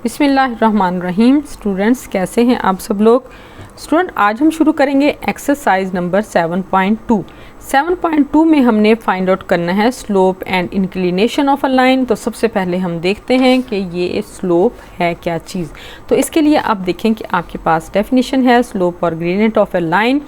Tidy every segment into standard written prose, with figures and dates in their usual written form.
बिस्मिल्लाहिर्रहमानिर्रहीम। स्टूडेंट्स कैसे हैं आप सब लोग। स्टूडेंट आज हम शुरू करेंगे एक्सरसाइज नंबर 7.2 में हमने फाइंड आउट करना है slope and inclination of a line. तो सबसे पहले हम देखते हैं कि ये स्लोप है क्या चीज़। तो इसके लिए आप देखें कि आपके पास डेफिनेशन है स्लोप और ग्रेडियंट ऑफ अ लाइन।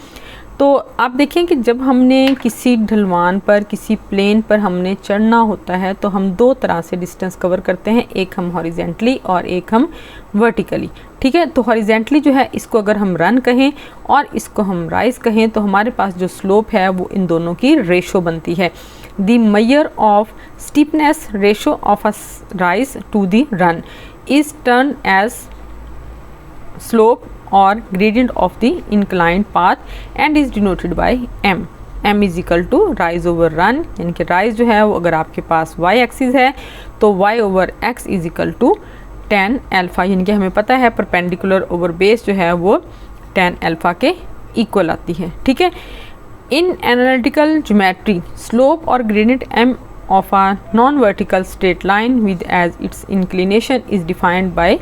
तो आप देखें कि जब हमने किसी ढलवान पर किसी प्लेन पर हमने चढ़ना होता है तो हम दो तरह से डिस्टेंस कवर करते हैं, एक हम हॉरिजेंटली और एक हम वर्टिकली। ठीक है, तो हॉरिजेंटली जो है इसको अगर हम रन कहें और इसको हम राइज कहें तो हमारे पास जो स्लोप है वो इन दोनों की रेशो बनती है। The measure of steepness ratio of a rise to the run is termed as slope और gradient of the inclined path and is denoted by m is equal to rise over run, यानी कि rise जो है वो अगर आपके पास y axis है तो y over x is equal to tan alpha, यानी कि हमें पता है परपेंडिकुलर ओवर बेस जो है वो tan अल्फा के इक्वल आती है। ठीक है, इन एनालिटिकल ज्योमेट्री स्लोप और gradient m of a non-vertical straight line with as its inclination is defined by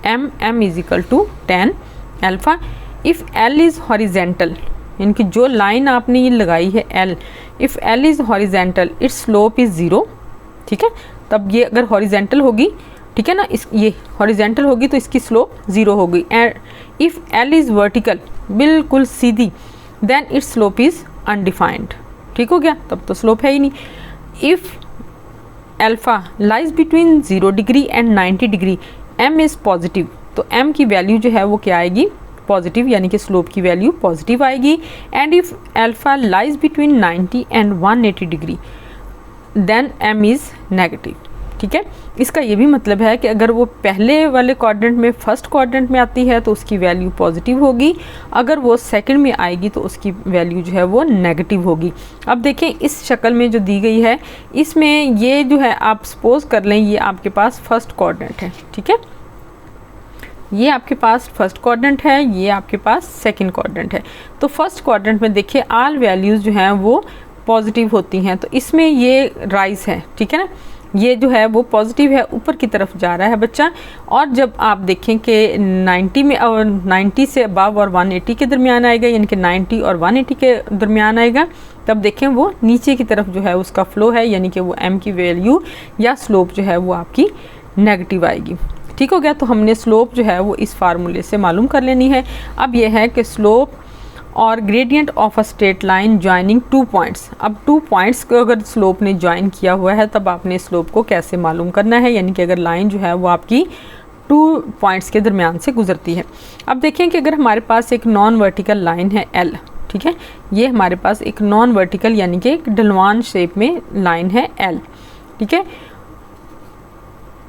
m is equal to tan alpha. If L is horizontal, यानी कि जो लाइन आपने ये लगाई है L, if L is horizontal it's slope is zero. ठीक है, तब ये अगर हॉरिजेंटल होगी, ठीक है ना, इस ये हॉरिजेंटल होगी तो इसकी स्लोप ज़ीरो होगी। And if L is vertical, बिल्कुल सीधी, then its slope is undefined. ठीक हो गया, तब तो स्लोप है ही नहीं। If alpha lies between 0 degree and 90 degree M is positive, तो m की वैल्यू जो है वो क्या आएगी, पॉजिटिव, यानी कि स्लोप की वैल्यू पॉजिटिव आएगी। And if alpha lies between 90 and 180 degree then m is negative. ठीक है, इसका ये भी मतलब है कि अगर वो पहले वाले क्वाड्रेंट में फर्स्ट क्वाड्रेंट में आती है तो उसकी वैल्यू पॉजिटिव होगी, अगर वो सेकंड में आएगी तो उसकी वैल्यू जो है वो नेगेटिव होगी। अब देखें इस शक्ल में जो दी गई है इसमें ये जो है आप सपोज कर लें ये आपके पास फर्स्ट क्वाड्रेंट है। ठीक है, ये आपके पास फर्स्ट क्वाड्रेंट है, ये आपके पास सेकंड क्वाड्रेंट है। तो फर्स्ट क्वाड्रेंट में देखिए ऑल वैल्यूज़ जो हैं वो पॉजिटिव होती हैं, तो इसमें ये राइज है। ठीक है ना, ये जो है वो पॉजिटिव है, ऊपर की तरफ जा रहा है बच्चा। और जब आप देखें कि 90 में और 90 से अबव और 180 के दरमियान आएगा, यानी कि 90 और 180 के दरमियान आएगा, तब देखें वो नीचे की तरफ जो है उसका फ्लो है, यानी कि वो m की वैल्यू या स्लोप जो है वो आपकी नेगेटिव आएगी। ठीक हो गया, तो हमने स्लोप जो है वो इस फार्मूले से मालूम कर लेनी है। अब यह है कि स्लोप और gradient of a straight line joining 2 points. अब 2 पॉइंट्स को अगर स्लोप ने ज्वाइन किया हुआ है तब आपने स्लोप को कैसे मालूम करना है, यानी कि अगर लाइन जो है वो आपकी 2 पॉइंट्स के दरमियान से गुजरती है। अब देखें कि अगर हमारे पास एक नॉन वर्टिकल लाइन है एल, ठीक है, ये हमारे पास एक नॉन वर्टिकल यानी कि एक ढलवान शेप में लाइन है एल। ठीक है,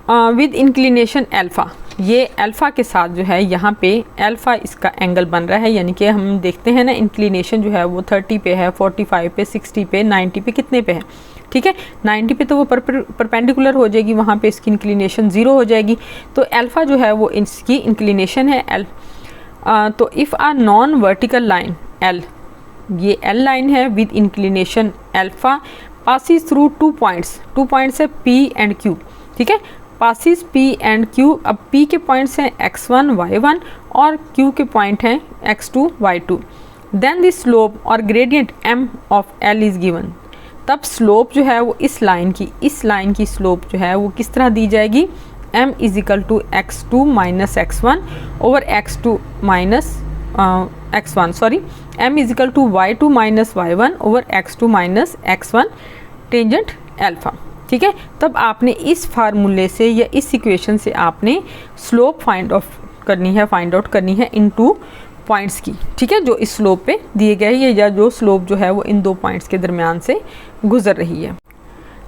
विद इंक्लिनेशन अल्फ़ा, ये अल्फ़ा के साथ जो है यहाँ पे अल्फ़ा इसका एंगल बन रहा है, यानी कि हम देखते हैं ना इंक्लिनेशन जो है वो 30 पे है, 45 पे, 60 पे, 90 पे, कितने पे है। ठीक है, 90 पे तो वो परपेंडिकुलर हो जाएगी, वहाँ पे इसकी इंक्लिनेशन 0 हो जाएगी। तो अल्फ़ा जो है वो इसकी इंक्लिनेशन है एल। तो if a non vertical line L, ये एल लाइन है with inclination alpha passes through 2 points, 2 points है P एंड Q। ठीक है, पासिस P एंड Q। अब P के पॉइंट्स हैं x1 y1 और Q के पॉइंट हैं x2 y2। Then the slope और gradient m of L is given. तब स्लोप जो है वो इस लाइन की स्लोप जो है वो किस तरह दी जाएगी, m is equal to x2 minus x1 over x2 minus x1, sorry, m is equal to y2 minus y1 over x2 minus x1 tangent alpha. ठीक है, तब आपने इस फार्मूले से या इस इक्वेशन से आपने स्लोप फाइंड आउट करनी है इन 2 पॉइंट्स की। ठीक है, जो इस स्लोप पे दिए गए हैं या जो स्लोप जो है वो इन 2 पॉइंट्स के दरमियान से गुजर रही है।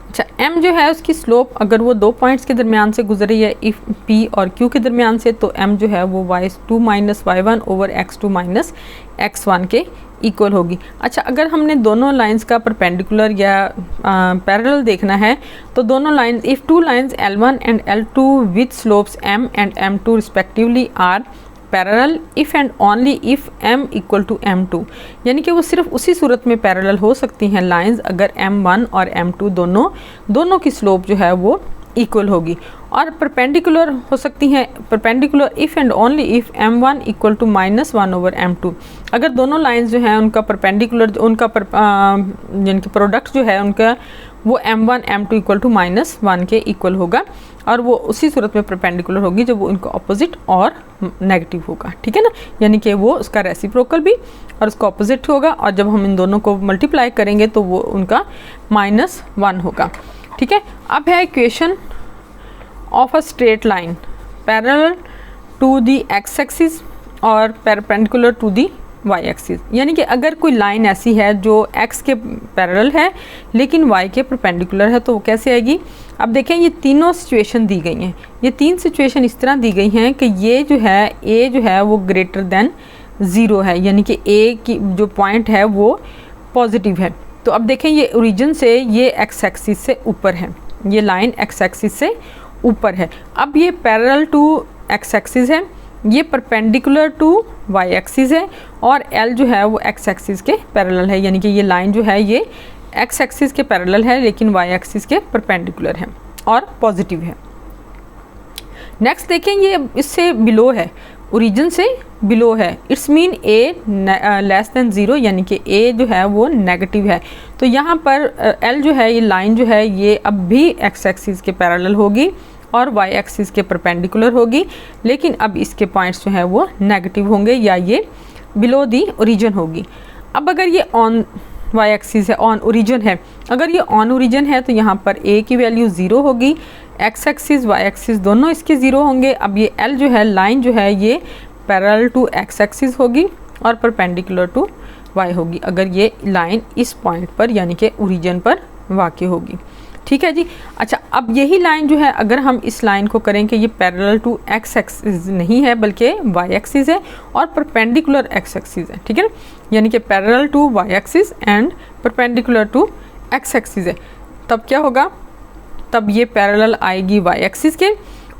अच्छा, m जो है उसकी स्लोप अगर वो 2 पॉइंट्स के दरमियान से गुजर रही है इफ़ P और Q के दरमियान से, तो m जो है वो y2 minus y1 over x2 minus x1 के इक्वल होगी। अच्छा, अगर हमने दोनों लाइंस का परपेंडिकुलर या पैरेलल देखना है तो दोनों line, if 2 lines L1 and L2 with slopes m and m2 respectively are parallel if and only if m equal to m2, यानी कि वो सिर्फ उसी सूरत में पैरेलल हो सकती हैं लाइंस अगर m1 और m2 दोनों की स्लोप जो है वो इक्वल होगी। और परपेंडिकुलर हो सकती हैं, perpendicular if and only if m1 equal to -1/m2। अगर दोनों लाइंस जो हैं उनका परपेंडिकुलर, उनका यानी कि प्रोडक्ट जो है उनका वो m1 m2 इक्वल टू -1 के इक्वल होगा, और वो उसी सूरत में परपेंडिकुलर होगी जब वो उनका ऑपोजिट और नेगेटिव होगा, ठीक है ना। यानी कि वो उसका रेसिप्रोकल भी और उसका ऑपोजिट होगा, और जब हम इन दोनों को मल्टीप्लाई करेंगे तो वो उनका -1 होगा, ठीक है। अब है equation of a straight line parallel to the X axis और perpendicular to the Y axis. यानी कि अगर कोई लाइन ऐसी है जो एक्स के पैरेलल है लेकिन वाई के परपेंडिकुलर है तो वो कैसे आएगी। अब देखें ये तीनों सिचुएशन दी गई हैं, ये तीन सिचुएशन इस तरह दी गई हैं कि ये जो है ए जो है वो ग्रेटर देन 0 है, यानी कि ए की जो पॉइंट है वो पॉजिटिव है। तो अब देखें ये ओरिजिन से ये एक्स एक्सिस से ऊपर है, ये लाइन एक्स एक्सिस से ऊपर है। अब ये पैरेलल टू एक्स एक्सिस है, ये परपेंडिकुलर टू वाई एक्सिस है, और एल जो है वो एक्स एक्सिस के पैरेलल है, यानी कि ये लाइन जो है ये एक्स एक्सिस के पैरेलल है लेकिन वाई एक्सिस के परपेंडिकुलर है और पॉजिटिव है। नेक्स्ट देखें ये इससे बिलो है, ओरिजिन से बिलो है, it's mean A less than 0, यानी कि ए जो है वो नेगेटिव है। तो यहाँ पर एल जो है ये लाइन जो है ये अब भी एक्स एक्सिस के पैरेलल होगी और वाई एक्सिस के परपेंडिकुलर होगी, लेकिन अब इसके पॉइंट्स जो है वो नेगेटिव होंगे या ये बिलो दी ओरिजिन होगी। अब अगर ये ऑन वाई एक्सिस है, ऑन ओरिजिन है, अगर ये ऑन ओरिजिन है तो यहाँ पर ए की वैल्यू 0 होगी, एक्स एक्सिस वाई एक्सिस दोनों इसके 0 होंगे। अब ये एल जो है लाइन जो है ये पैरेलल टू एक्स एक्सिस होगी और परपेंडिकुलर टू वाई होगी अगर ये लाइन इस पॉइंट पर यानी कि ओरिजिन पर वाक़ई होगी, ठीक है जी। अच्छा, अब यही लाइन जो है अगर हम इस लाइन को करें कि ये पैरेलल टू एक्स एक्सिस नहीं है बल्कि वाई एक्सिस है और परपेंडिकुलर एक्स एक्सिस है, ठीक है ना, यानी कि parallel to Y axis and perpendicular to X axis है, तब क्या होगा, तब ये पैरेलल आएगी वाई एक्सिस के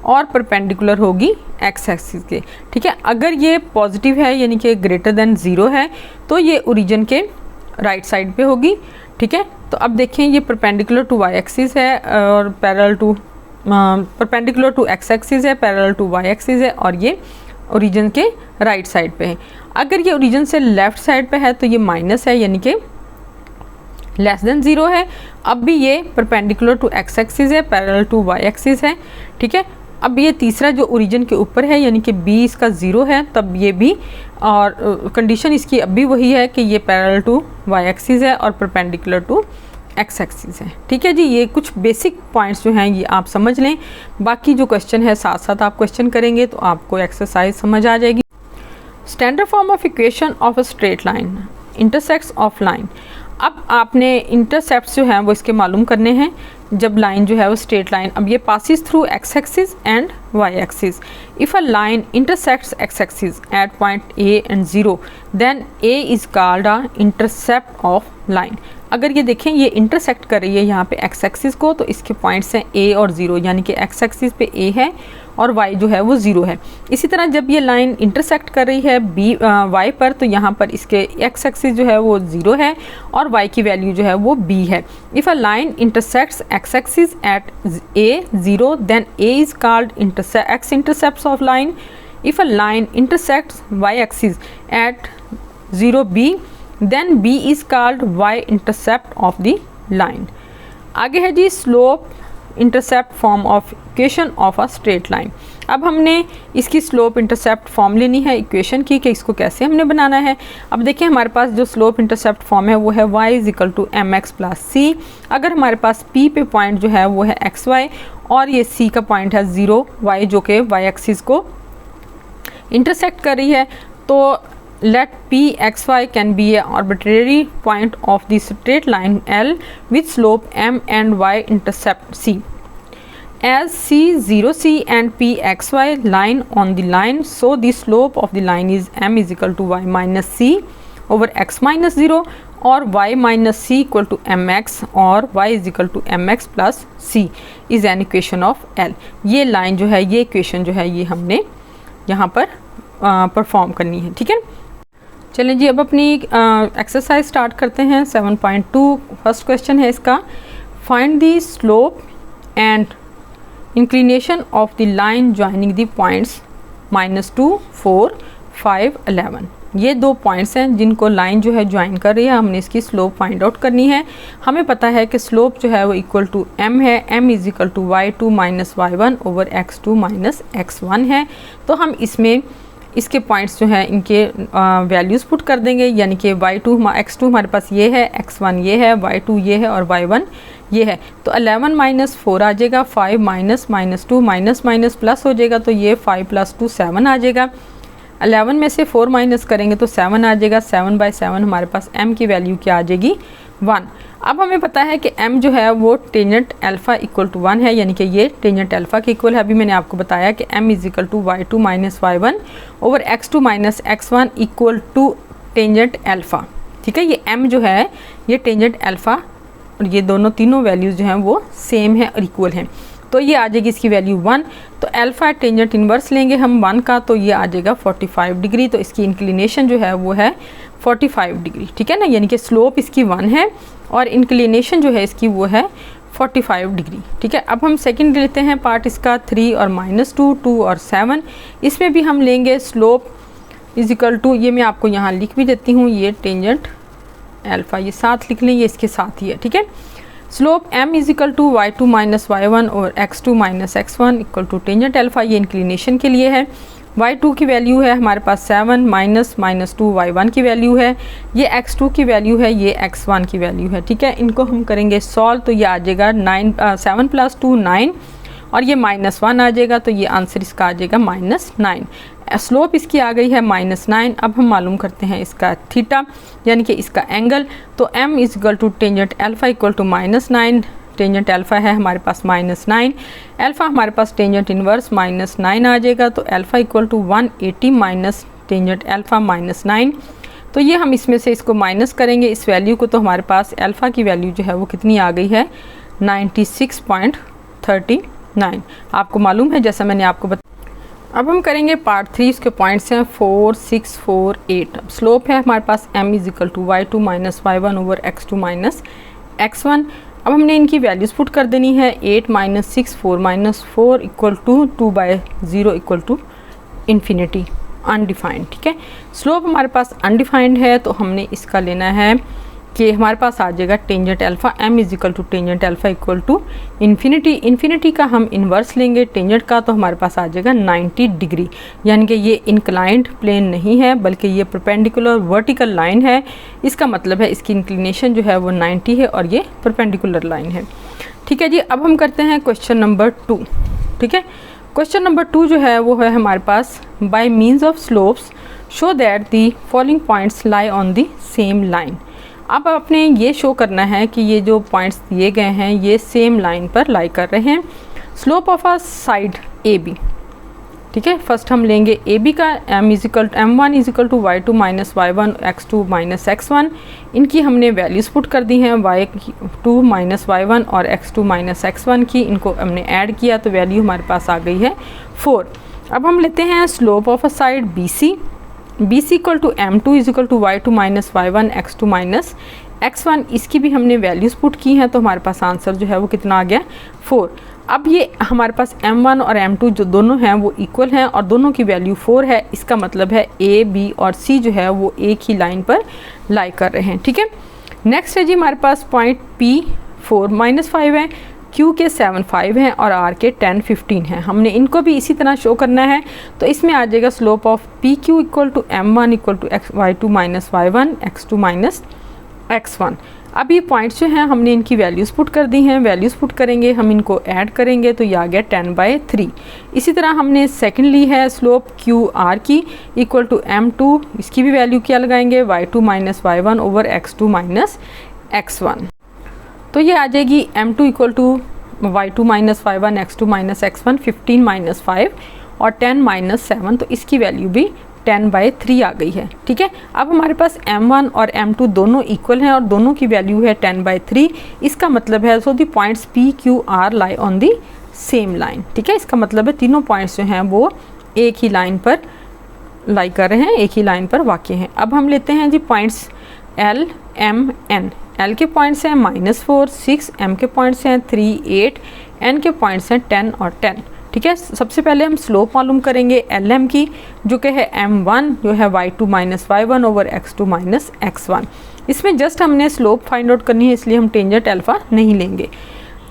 और परपेंडिकुलर होगी एक्स एक्सिस के, ठीक है। अगर ये पॉजिटिव है यानी कि ग्रेटर देन 0 है तो ये ओरिजिन के राइट साइड पे होगी, ठीक है। तो अब देखें ये परपेंडिकुलर टू वाई एक्सिस है और parallel to perpendicular to X axis है, पैरेलल टू वाई एक्सिस है और ये ओरिजिन के राइट साइड पे है। अगर ये ओरिजिन से लेफ्ट साइड पे है तो ये माइनस है यानी कि लेस देन 0 है। अब भी ये परपेंडिकुलर टू एक्स एक्सिस है, पैरेलल टू वाई एक्सिस है, ठीक है। अब ये तीसरा जो ओरिजिन के ऊपर है यानी कि बी इसका 0 है, तब ये भी, और कंडीशन इसकी अब भी वही है कि ये पैरेलल टू वाई एक्सिस है और परपेंडिकुलर टू एक्स एक्सिस है, ठीक है जी। ये कुछ बेसिक पॉइंट्स जो हैं ये आप समझ लें, बाकी जो क्वेश्चन है साथ साथ आप क्वेश्चन करेंगे तो आपको एक्सरसाइज समझ आ जाएगी। Standard form of equation of a straight line, intersects of line. अब आपने इंटरसेप्ट्स जो हैं वो इसके मालूम करने हैं जब लाइन जो है वो स्ट्रेट लाइन, अब ये passes through X axis and Y axis. If a line intersects X axis at point A and 0 then A is called a intercept of line. अगर ये देखें ये इंटरसेक्ट कर रही है यहाँ पे एक्स एक्सिस को, तो इसके पॉइंट्स हैं ए और 0, यानी कि एक्स एक्सिस पे ए है और वाई जो है वो 0 है। इसी तरह जब ये लाइन इंटरसेक्ट कर रही है बी वाई पर, तो यहाँ पर इसके एक्स एक्सिस जो है वो 0 है और वाई की वैल्यू जो है वो बी है। If a line intersects X axis at A 0 then A is called X intercepts of line. If a line intersects Y axis at 0 B then B is called Y intercept of the line. आगे है जी slope intercept form of equation of a straight line. अब हमने इसकी slope intercept form लेनी है equation की कि इसको कैसे हमने बनाना है। अब देखिए हमारे पास जो स्लोप इंटरसेप्ट फॉर्म है वो है y is equal to M X plus C. अगर हमारे पास p पे पॉइंट जो है वो है एक्स वाई और ये c का पॉइंट है 0 y जो कि y एक्सिस को इंटरसेक्ट कर रही है, तो let p x y can be a arbitrary point of the straight line L with slope m and y intercept c. As c 0 c and p x y line on the line, so the slope of the line is m is equal to y minus c over x minus 0 or y minus c equal to mx or y is equal to mx plus c is an equation of L. ये line जो है, ये equation जो है, ये हमने यहाँ पर परफॉर्म करनी है, ठीक है। चलें जी अब अपनी एक्सरसाइज स्टार्ट करते हैं। 7.2 फर्स्ट क्वेश्चन है इसका, find the slope and inclination of the line joining the points -2, 4, 5, 11। ये 2 पॉइंट्स हैं जिनको लाइन जो है ज्वाइन कर रही है, हमने इसकी स्लोप फाइंड आउट करनी है। हमें पता है कि स्लोप जो है वो इक्वल टू m है, m is equal to y2 minus y1 over x2 minus x1 है। तो हम इसमें इसके पॉइंट्स जो हैं इनके वैल्यूज़ पुट कर देंगे, यानी कि y2 x2 हमारे पास ये है, x1 ये है, y2 ये है और y1 ये है। तो 11 माइनस 4 आ जाएगा, 5 माइनस -2 माइनस माइनस प्लस हो जाएगा, तो ये 5 + 2 7 आ जाएगा। 11 में से 4 माइनस करेंगे तो 7 आ जाएगा। 7/7 हमारे पास m की वैल्यू क्या आ जाएगी, 1। अब हमें पता है कि m जो है वो टेंजेंट अल्फ़ा इक्वल टू 1 है, यानी कि ये टेंजेंट अल्फ़ा के इक्वल है। अभी मैंने आपको बताया कि m is equal to y2 minus y1 over x2 minus x1 equal to tangent alpha. ठीक है, ये m जो है ये टेंजेंट अल्फ़ा और ये दोनों तीनों वैल्यूज़ जो हैं वो सेम है और इक्वल हैं, तो ये आ जाएगी इसकी वैल्यू 1। तो अल्फ़ा टेंजेंट इन्वर्स लेंगे हम 1 का, तो ये आ जाएगा 45 डिग्री। तो इसकी इंक्लिनेशन जो है वो है 45 डिग्री। ठीक है ना, यानी कि स्लोप इसकी 1 है और इंक्लिनेशन जो है इसकी वो है 45 डिग्री। ठीक है, अब हम सेकंड लेते हैं पार्ट इसका 3 और -2, 2 और 7। इसमें भी हम लेंगे स्लोप इज इक्वल टू, ये मैं आपको यहाँ लिख भी देती हूँ, ये टेंजेंट अल्फ़ा ये साथ लिख लें, ये इसके साथ ही है। ठीक है, slope m is equal to y2 minus y1 और x2 minus x1 equal to tangent alpha, ये इंक्लिनेशन के लिए है। y2 की वैल्यू है हमारे पास 7 माइनस -2 y1 की वैल्यू है, ये x2 की वैल्यू है, ये x1 की वैल्यू है। ठीक है, इनको हम करेंगे सॉल्व, तो ये आ जाएगा 7 + 2 9 और ये -1 आ जाएगा, तो ये आंसर इसका आ जाएगा -9। स्लोप इसकी आ गई है -9। अब हम मालूम करते हैं इसका थीटा यानी कि इसका एंगल। तो m is equal to tangent alpha equal to -9, tangent alpha है हमारे पास -9, अल्फ़ा हमारे पास टेंजेंट इन्वर्स -9 आ जाएगा। तो alpha equal to 180 minus tangent alpha -9। तो ये हम इसमें से इसको माइनस करेंगे इस वैल्यू को, तो हमारे पास अल्फ़ा की वैल्यू जो है वो कितनी आ गई है, 96.39। आपको मालूम है जैसा मैंने आपको बताया। अब हम करेंगे पार्ट 3, इसके पॉइंट्स हैं 4, 6, 4, 8। स्लोप है हमारे पास m is equal to y2 minus y1 over x2 minus x1। अब हमने इनकी वैल्यूज़ पुट कर देनी है, 8 minus 6, 4 minus 4 equal to 2/0 equal to infinity, undefined. ठीक है, स्लोप हमारे पास अनडिफाइंड है, तो हमने इसका लेना है कि हमारे पास आ जाएगा tangent alpha, m is equal to tangent alpha equal to infinity. Infinity का हम इन्वर्स लेंगे टेंजेंट का, तो हमारे पास आ जाएगा 90 डिग्री, यानी कि ये इंक्लाइंड प्लेन नहीं है बल्कि ये परपेंडिकुलर वर्टिकल लाइन है। इसका मतलब है इसकी इंक्लिनेशन जो है वो 90 है और ये परपेंडिकुलर लाइन है। ठीक है जी, अब हम करते हैं क्वेश्चन नंबर 2। ठीक है, क्वेश्चन नंबर 2 जो है वो है हमारे पास, by means of slopes show that the following points lie on the same line. अब आपने ये शो करना है कि ये जो पॉइंट्स दिए गए हैं ये सेम लाइन पर लाई कर रहे हैं। Slope of a side A B. ठीक है, फर्स्ट हम लेंगे ए बी का, m1 is equal to y2 minus y1 x2 minus x1। इनकी हमने वैल्यूज़ पुट कर दी हैं, y2 माइनस y1 और x2 माइनस x1 की, इनको हमने ऐड किया तो वैल्यू हमारे पास आ गई है 4। अब हम लेते हैं slope of a side B C equal to m2 is equal to y2 minus y1 x2 minus x1। इसकी भी हमने वैल्यूज़ पुट की हैं, तो हमारे पास आंसर जो है वो कितना आ गया, 4। अब ये हमारे पास m1 और m2 जो दोनों हैं वो इक्वल हैं और दोनों की वैल्यू 4 है। इसका मतलब है a, b और c जो है वो एक ही लाइन पर लाई कर रहे हैं। ठीक है, नेक्स्ट है जी हमारे पास पॉइंट p 4 -5 है, Q के 7 5 हैं और R के 10 15 हैं। हमने इनको भी इसी तरह शो करना है, तो इसमें आ जाएगा slope of PQ equal to m1 equal to y2 minus y1 x2 minus x1। अब ये पॉइंट्स जो हैं हमने इनकी वैल्यूज़ पुट कर दी हैं, वैल्यूज़ पुट करेंगे हम, इनको ऐड करेंगे तो ये आ गया 10/3। इसी तरह हमने सेकंड ली है स्लोप QR की इक्वल टू m2, इसकी भी वैल्यू क्या लगाएंगे, y2 minus y1 over x2 minus x1। तो ये आ जाएगी m2 equal to y2 minus y1 x2 minus x1, 15 minus 5 और 10 माइनस 7, तो इसकी वैल्यू भी 10/3 आ गई है। ठीक है, अब हमारे पास m1 और m2 दोनों इक्वल हैं और दोनों की वैल्यू है 10/3। इसका मतलब है so the points p q r lie on the same line. ठीक है, इसका मतलब है तीनों पॉइंट्स जो हैं वो एक ही लाइन पर लाई कर रहे हैं, एक ही लाइन पर वाक़ई हैं। अब हम लेते हैं जी points l m n। L के पॉइंट्स हैं -4, 6, M के पॉइंट्स हैं 3, 8, n के पॉइंट्स हैं 10 और 10। ठीक है, सबसे पहले हम स्लोप मालूम करेंगे LM की, जो कि है m1 जो है y2 minus y1 over x2 minus x1। इसमें जस्ट हमने स्लोप फाइंड आउट करनी है, इसलिए हम टेंजेंट अल्फा नहीं लेंगे।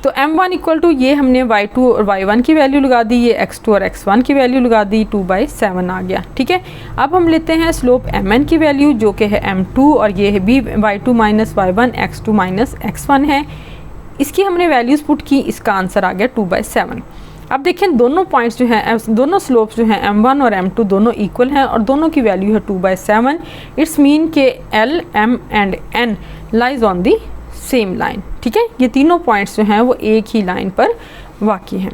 तो m1 इक्वल टू ये हमने y2 और y1 की वैल्यू लगा दी, ये x2 और x1 की वैल्यू लगा दी, 2/7 आ गया। ठीक है, अब हम लेते हैं स्लोप mn की वैल्यू, जो कि है m2 और ये है भी y2 minus y1 x2 minus x1 है। इसकी हमने वैल्यूज़ पुट की, इसका आंसर आ गया 2/7। अब देखें दोनों पॉइंट्स जो हैं, दोनों स्लोप्स जो हैं m1 और m2 दोनों इक्वल हैं और दोनों की वैल्यू है 2/7। इट्स मीन के L, M and N lies on the same line. ठीक है, ये तीनों पॉइंट्स जो हैं वो एक ही लाइन पर वाक़ई हैं।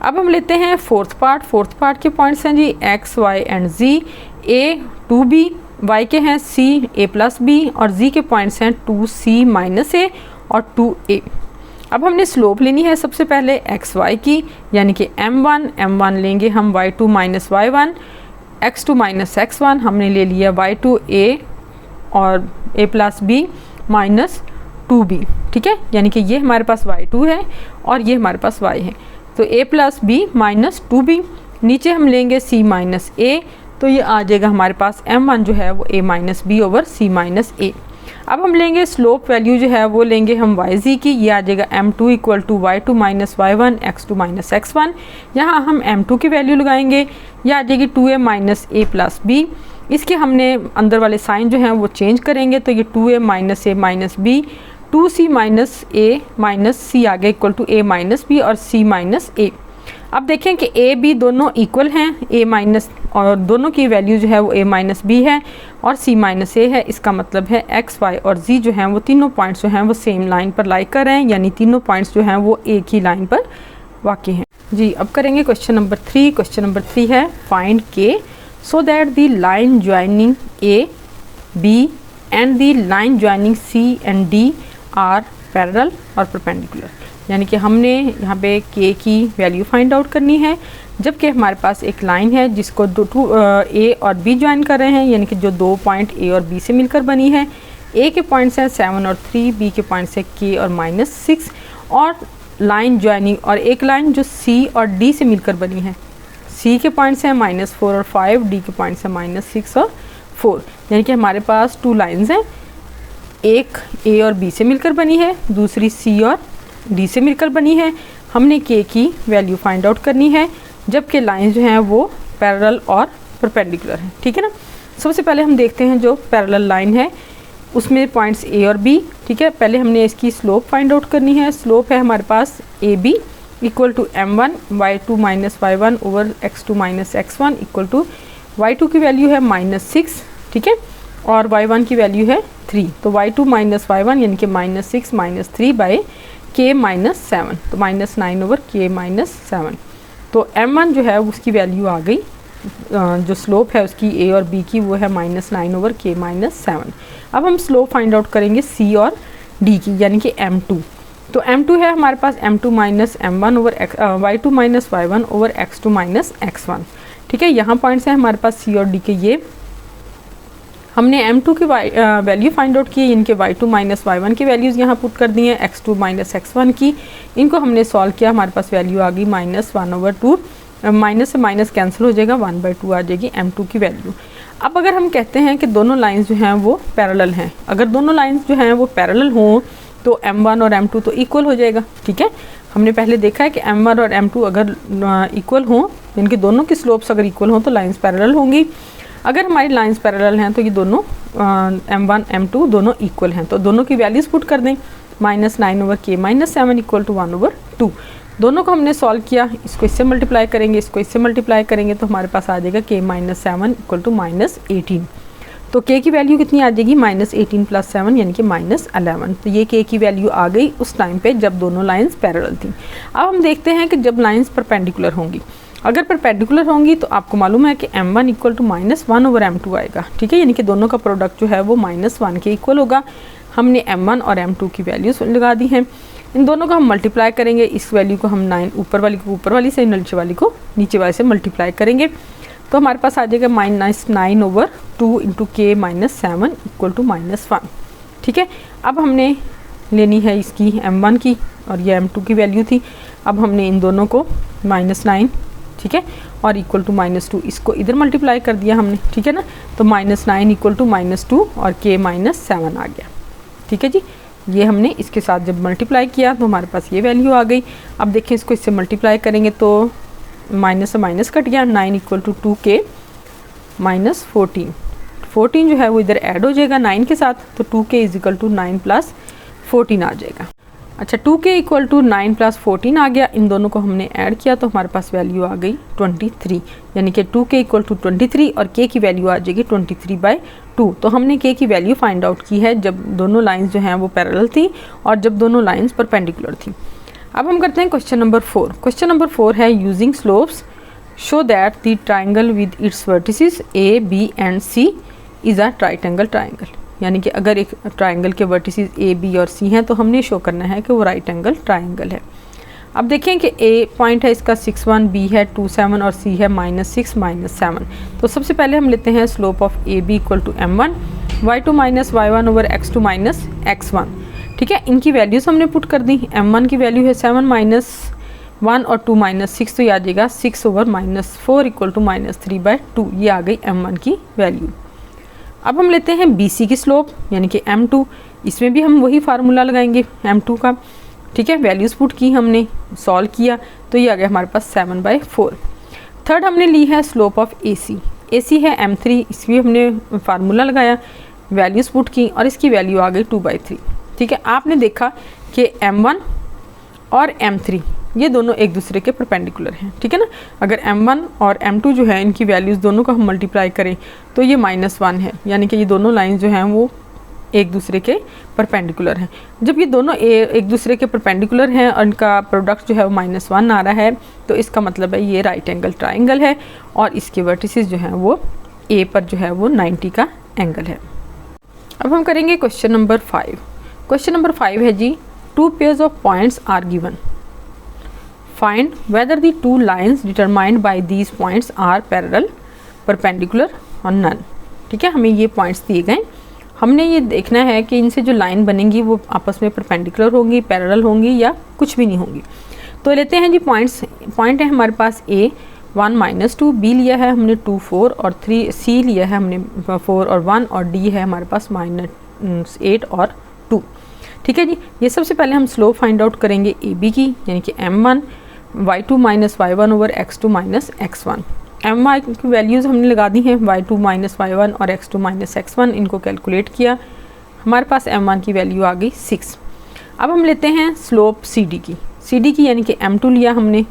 अब हम लेते हैं फोर्थ पार्ट के पॉइंट्स हैं जी x, y and z। a 2b, y के हैं c a प्लस b और z के पॉइंट्स हैं 2c माइनस a और 2a। अब हमने स्लोप लेनी है सबसे पहले एक्स वाई की, यानी कि m1 लेंगे हम y2 minus y1, x2 minus x1 हमने ले लिया y2 a और a plus b minus 2b। ठीक है, यानी कि ये हमारे पास y2 है और ये हमारे पास y है, तो a plus b minus 2b। नीचे हम लेंगे c माइनस a, तो ये आ जाएगा हमारे पास m1 जो है वो a minus b over c minus a। अब हम लेंगे स्लोप वैल्यू जो है वो लेंगे हम yz की, ये आ जाएगा m2 equal to y2 minus y1 x2 minus x1। यहाँ हम m2 की वैल्यू लगाएंगे, ये आ जाएगी 2a minus a plus b। इसके हमने अंदर वाले साइन जो हैं वो चेंज करेंगे, तो ये 2a minus a minus b, 2c minus a minus c आ गया equal to a minus b और c माइनस a। अब देखें कि a b दोनों इक्वल हैं, a माइनस और दोनों की वैल्यू जो है वो a माइनस b है और c माइनस a है। इसका मतलब है x, y और z जो हैं वो तीनों पॉइंट्स जो हैं वो सेम लाइन पर लाई कर रहे हैं, यानी तीनों पॉइंट्स जो हैं वो एक ही लाइन पर वाक़ई हैं जी। अब करेंगे क्वेश्चन नंबर 3। क्वेश्चन नंबर 3 है find k so that the line joining a, b and the line joining c and d are parallel और परपेंडिकुलर। यानी कि हमने यहाँ पे k की वैल्यू फाइंड आउट करनी है, जबकि हमारे पास एक लाइन है जिसको a और b ज्वाइन कर रहे हैं, यानी कि जो दो पॉइंट a और b से मिलकर बनी है। a के पॉइंट्स हैं 7 और 3, b के पॉइंट्स हैं k और -6 और लाइन ज्वाइनिंग और एक लाइन जो c और d से मिलकर बनी है। c के पॉइंट्स हैं -4 और 5, d के पॉइंट्स हैं -6 और 4। यानी कि हमारे पास 2 लाइन्स हैं, एक a और b से मिलकर बनी है, दूसरी c और d से मिलकर बनी है। हमने k की वैल्यू फाइंड आउट करनी है, जबकि लाइन जो हैं वो पैरेलल और परपेंडिकुलर हैं। ठीक है ना, सबसे पहले हम देखते हैं जो पैरेलल लाइन है उसमें पॉइंट्स a और b। ठीक है, पहले हमने इसकी स्लोप फाइंड आउट करनी है। स्लोप है हमारे पास ab equal to m1 y2 minus y1 over x2 minus x1 equal to y2 की वैल्यू है -6। ठीक है, और y1 की वैल्यू है 3, तो y2 माइनस y1 यानी कि -6 माइनस 3 बाई k माइनस 7, तो -9 ओवर k माइनस 7। तो m1 जो है उसकी वैल्यू आ गई, जो स्लोप है उसकी a और b की वो है -9 ओवर k माइनस 7। अब हम स्लोप फाइंड आउट करेंगे c और d की, यानी कि m2। तो m2 है हमारे पास m2 minus m1 over y2 minus y1 over x2 minus x1। ठीक है, यहाँ पॉइंट्स हैं हमारे पास c और d के। ये हमने m2 की वैल्यू फाइंड आउट की, इनके y2 माइनस y1 की वैल्यूज़ यहाँ पुट कर दी हैं, x2 माइनस x1 की। इनको हमने सॉल्व किया, हमारे पास वैल्यू आ गई -1/2, माइनस से माइनस कैंसिल हो जाएगा, 1/2 आ जाएगी m2 की वैल्यू। अब अगर हम कहते हैं कि दोनों लाइंस जो हैं वो पैरेलल हैं, अगर दोनों लाइंस जो हैं वो पैरेलल हों तो m1 और m2 तो इक्वल हो जाएगा। ठीक है, हमने पहले देखा है कि m1 और m2 अगर इक्वल हों, इनके दोनों की स्लोप्स अगर इक्वल हों तो लाइंस पैरेलल होंगी। अगर हमारी लाइंस पैरेलल हैं तो ये दोनों m1 m2 दोनों इक्वल हैं, तो दोनों की वैल्यूज़ पुट कर दें, -9 over k minus 7 equal to 1/2। दोनों को हमने सॉल्व किया, इसको इससे मल्टीप्लाई करेंगे, इसको इससे मल्टीप्लाई करेंगे, तो हमारे पास आ जाएगा k माइनस 7 इक्वल टू -18। तो k की वैल्यू कितनी आ जाएगी, -18 प्लस 7 यानी कि -11। तो ये k की वैल्यू आ गई उस टाइम पे जब दोनों लाइंस पैरेलल थी। अब हम देखते हैं कि जब लाइंस परपेंडिकुलर होंगी, अगर परपेंडिकुलर होंगी तो आपको मालूम है कि m1 equal to -1 over m2 आएगा। ठीक है, यानी कि दोनों का प्रोडक्ट जो है वो -1 के इक्वल होगा। हमने m1 और m2 की वैल्यूज लगा दी हैं, इन दोनों को हम मल्टीप्लाई करेंगे। इस वैल्यू को हम 9 ऊपर वाली को ऊपर वाली से, नीचे वाली को नीचे वाली से मल्टीप्लाई करेंगे, तो हमारे पास आ जाएगा -9 over 2 into k minus 7 equal to -1। ठीक है, अब हमने लेनी है इसकी m1 की और ये m2 की वैल्यू थी। अब हमने इन दोनों को -9, ठीक है, और इक्वल टू -2, इसको इधर मल्टीप्लाई कर दिया हमने, ठीक है ना। तो -9 इक्वल टू -2 और k -7 आ गया, ठीक है जी। ये हमने इसके साथ जब मल्टीप्लाई किया तो हमारे पास ये वैल्यू आ गई। अब देखिए इसको इससे मल्टीप्लाई करेंगे तो माइनस से माइनस कट गया, 9 इक्वल टू 2k -14, 14 जो है वो इधर ऐड हो जाएगा 9 के साथ, तो 2k इज इक्वल टू 9 + 14 आ जाएगा। अच्छा, 2k इक्वल टू 9 + 14 आ गया। इन दोनों को हमने ऐड किया तो हमारे पास वैल्यू आ गई 23, यानी कि 2k इक्वल टू 23 और k की वैल्यू आ जाएगी 23/2। तो हमने k की वैल्यू फाइंड आउट की है जब दोनों लाइंस जो हैं वो पैरेलल थी और जब दोनों लाइंस परपेंडिकुलर थी। अब हम करते हैं क्वेश्चन नंबर 4। क्वेश्चन नंबर 4 है using slopes show that the triangle with its vertices a, b and c is a right angle triangle. यानी कि अगर एक ट्राइंगल के वर्टिसेस a, b और c हैं तो हमने शो करना है कि वो राइट एंगल ट्राइंगल है। अब देखें कि a पॉइंट है इसका 6, 1, b है 2, 7 और c है -6, -7। तो सबसे पहले हम लेते हैं slope of a b equal to m1 y2 - y1 over x2 - x1, ठीक है। इनकी वैल्यूज़ हमने पुट कर दी। m1 की वैल्यू है 7 - 1 और 2 - 6, तो ये आ जाएगा 6 ओवर -4 इक्वल टू -3/2। ये आ गई m1 की वैल्यू। अब हम लेते हैं BC की स्लोप यानी कि m2। इसमें भी हम वही फार्मूला लगाएंगे m2 का, ठीक है। वैल्यूज़ पुट की हमने, सॉल्व किया तो ये आ गया हमारे पास 7/4। थर्ड हमने ली है स्लोप ऑफ AC। AC है m3, इसमें हमने फार्मूला लगाया, वैल्यूज़ पुट की और इसकी वैल्यू आ गई 2/3, ठीक है। आपने देखा कि m1 और m3 ये दोनों एक दूसरे के परपेंडिकुलर हैं, ठीक है ना। अगर m1 और m2 जो है इनकी वैल्यूज़ दोनों को हम मल्टीप्लाई करें तो ये -1 है, यानी कि ये दोनों लाइन जो हैं वो एक दूसरे के परपेंडिकुलर हैं। जब ये दोनों एक दूसरे के परपेंडिकुलर हैं और इनका प्रोडक्ट जो है वो -1 आ रहा है तो इसका मतलब है ये राइट एंगल ट्राइंगल है और इसके वर्टिसेस जो हैं वो A पर जो है वो 90 का एंगल है। अब हम करेंगे क्वेश्चन नंबर 5। क्वेश्चन नंबर 5 है जी, 2 pairs of points are given, find whether the 2 lines determined by these points are parallel, perpendicular और नन, ठीक है। हमें ये पॉइंट्स दिए गए, हमने ये देखना है कि इनसे जो लाइन बनेंगी वो आपस में परपेंडिकुलर होंगी, पैरेलल होंगी या कुछ भी नहीं होंगी। तो लेते हैं जी पॉइंट्स। पॉइंट है हमारे पास A 1 - 2, B लिया है हमने 2 4 और 3, C लिया है हमने 4 और 1 और D है हमारे पास -8 और 2, ठीक है जी। ये सबसे पहले हम स्लोप फाइंड आउट करेंगे AB की, यानी कि m1 y2 - y1 over x2 - x1। my की वैल्यूज़ हमने लगा दी हैं, y2 - y1 और x2 - x1, इनको कैलकुलेट किया, हमारे पास m1 की वैल्यू आ गई 6। अब हम लेते हैं स्लोप CD की, यानी कि m2 लिया हमने,